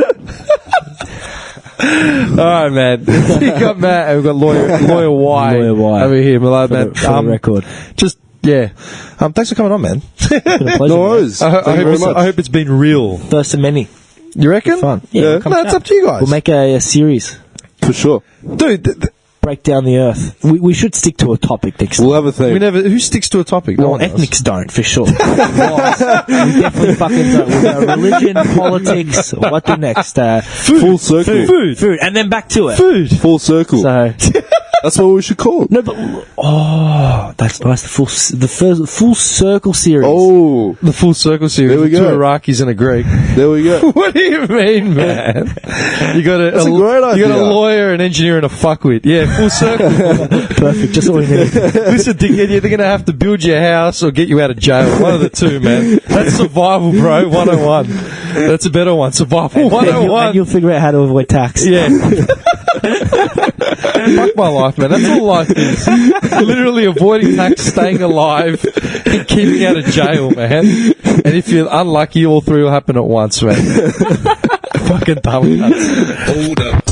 Alright, man. We got Matt and we've got Lawyer Y. Lawyer Y. Over here, my love, man. For the record. Thanks for coming on, man. It's been a pleasure. No worries. I hope it's been real. First of many. You reckon? Fun. Yeah. No, it's up to you guys. We'll make a series. For sure. Dude, break down the earth. We should stick to a topic next We'll have a thing. Who sticks to a topic? Well, ethnics don't, for sure. We definitely fucking don't. We've got religion, politics, what the next? Food. Full circle. Food. And then back to it. Food. Full circle. So... That's what we should call it. No, but that's nice. The first full circle series. Oh, the full circle series. There we go. 2 Iraqis and a Greek. There we go. What do you mean, man? You got That's a great idea. You got a lawyer, an engineer, and a fuckwit. Yeah, full circle. Perfect. Just what we need. Listen, dickhead, you're either going to have to build your house or get you out of jail. One of the two, man. That's survival, bro. 101. That's a better one. Survival 101. And you'll figure out how to avoid tax. Yeah. Fuck my life, man. That's all life is. Literally avoiding tax, staying alive, and keeping out of jail, man. And if you're unlucky, all 3 will happen at once, man. Fucking dumb cunts. Hold up.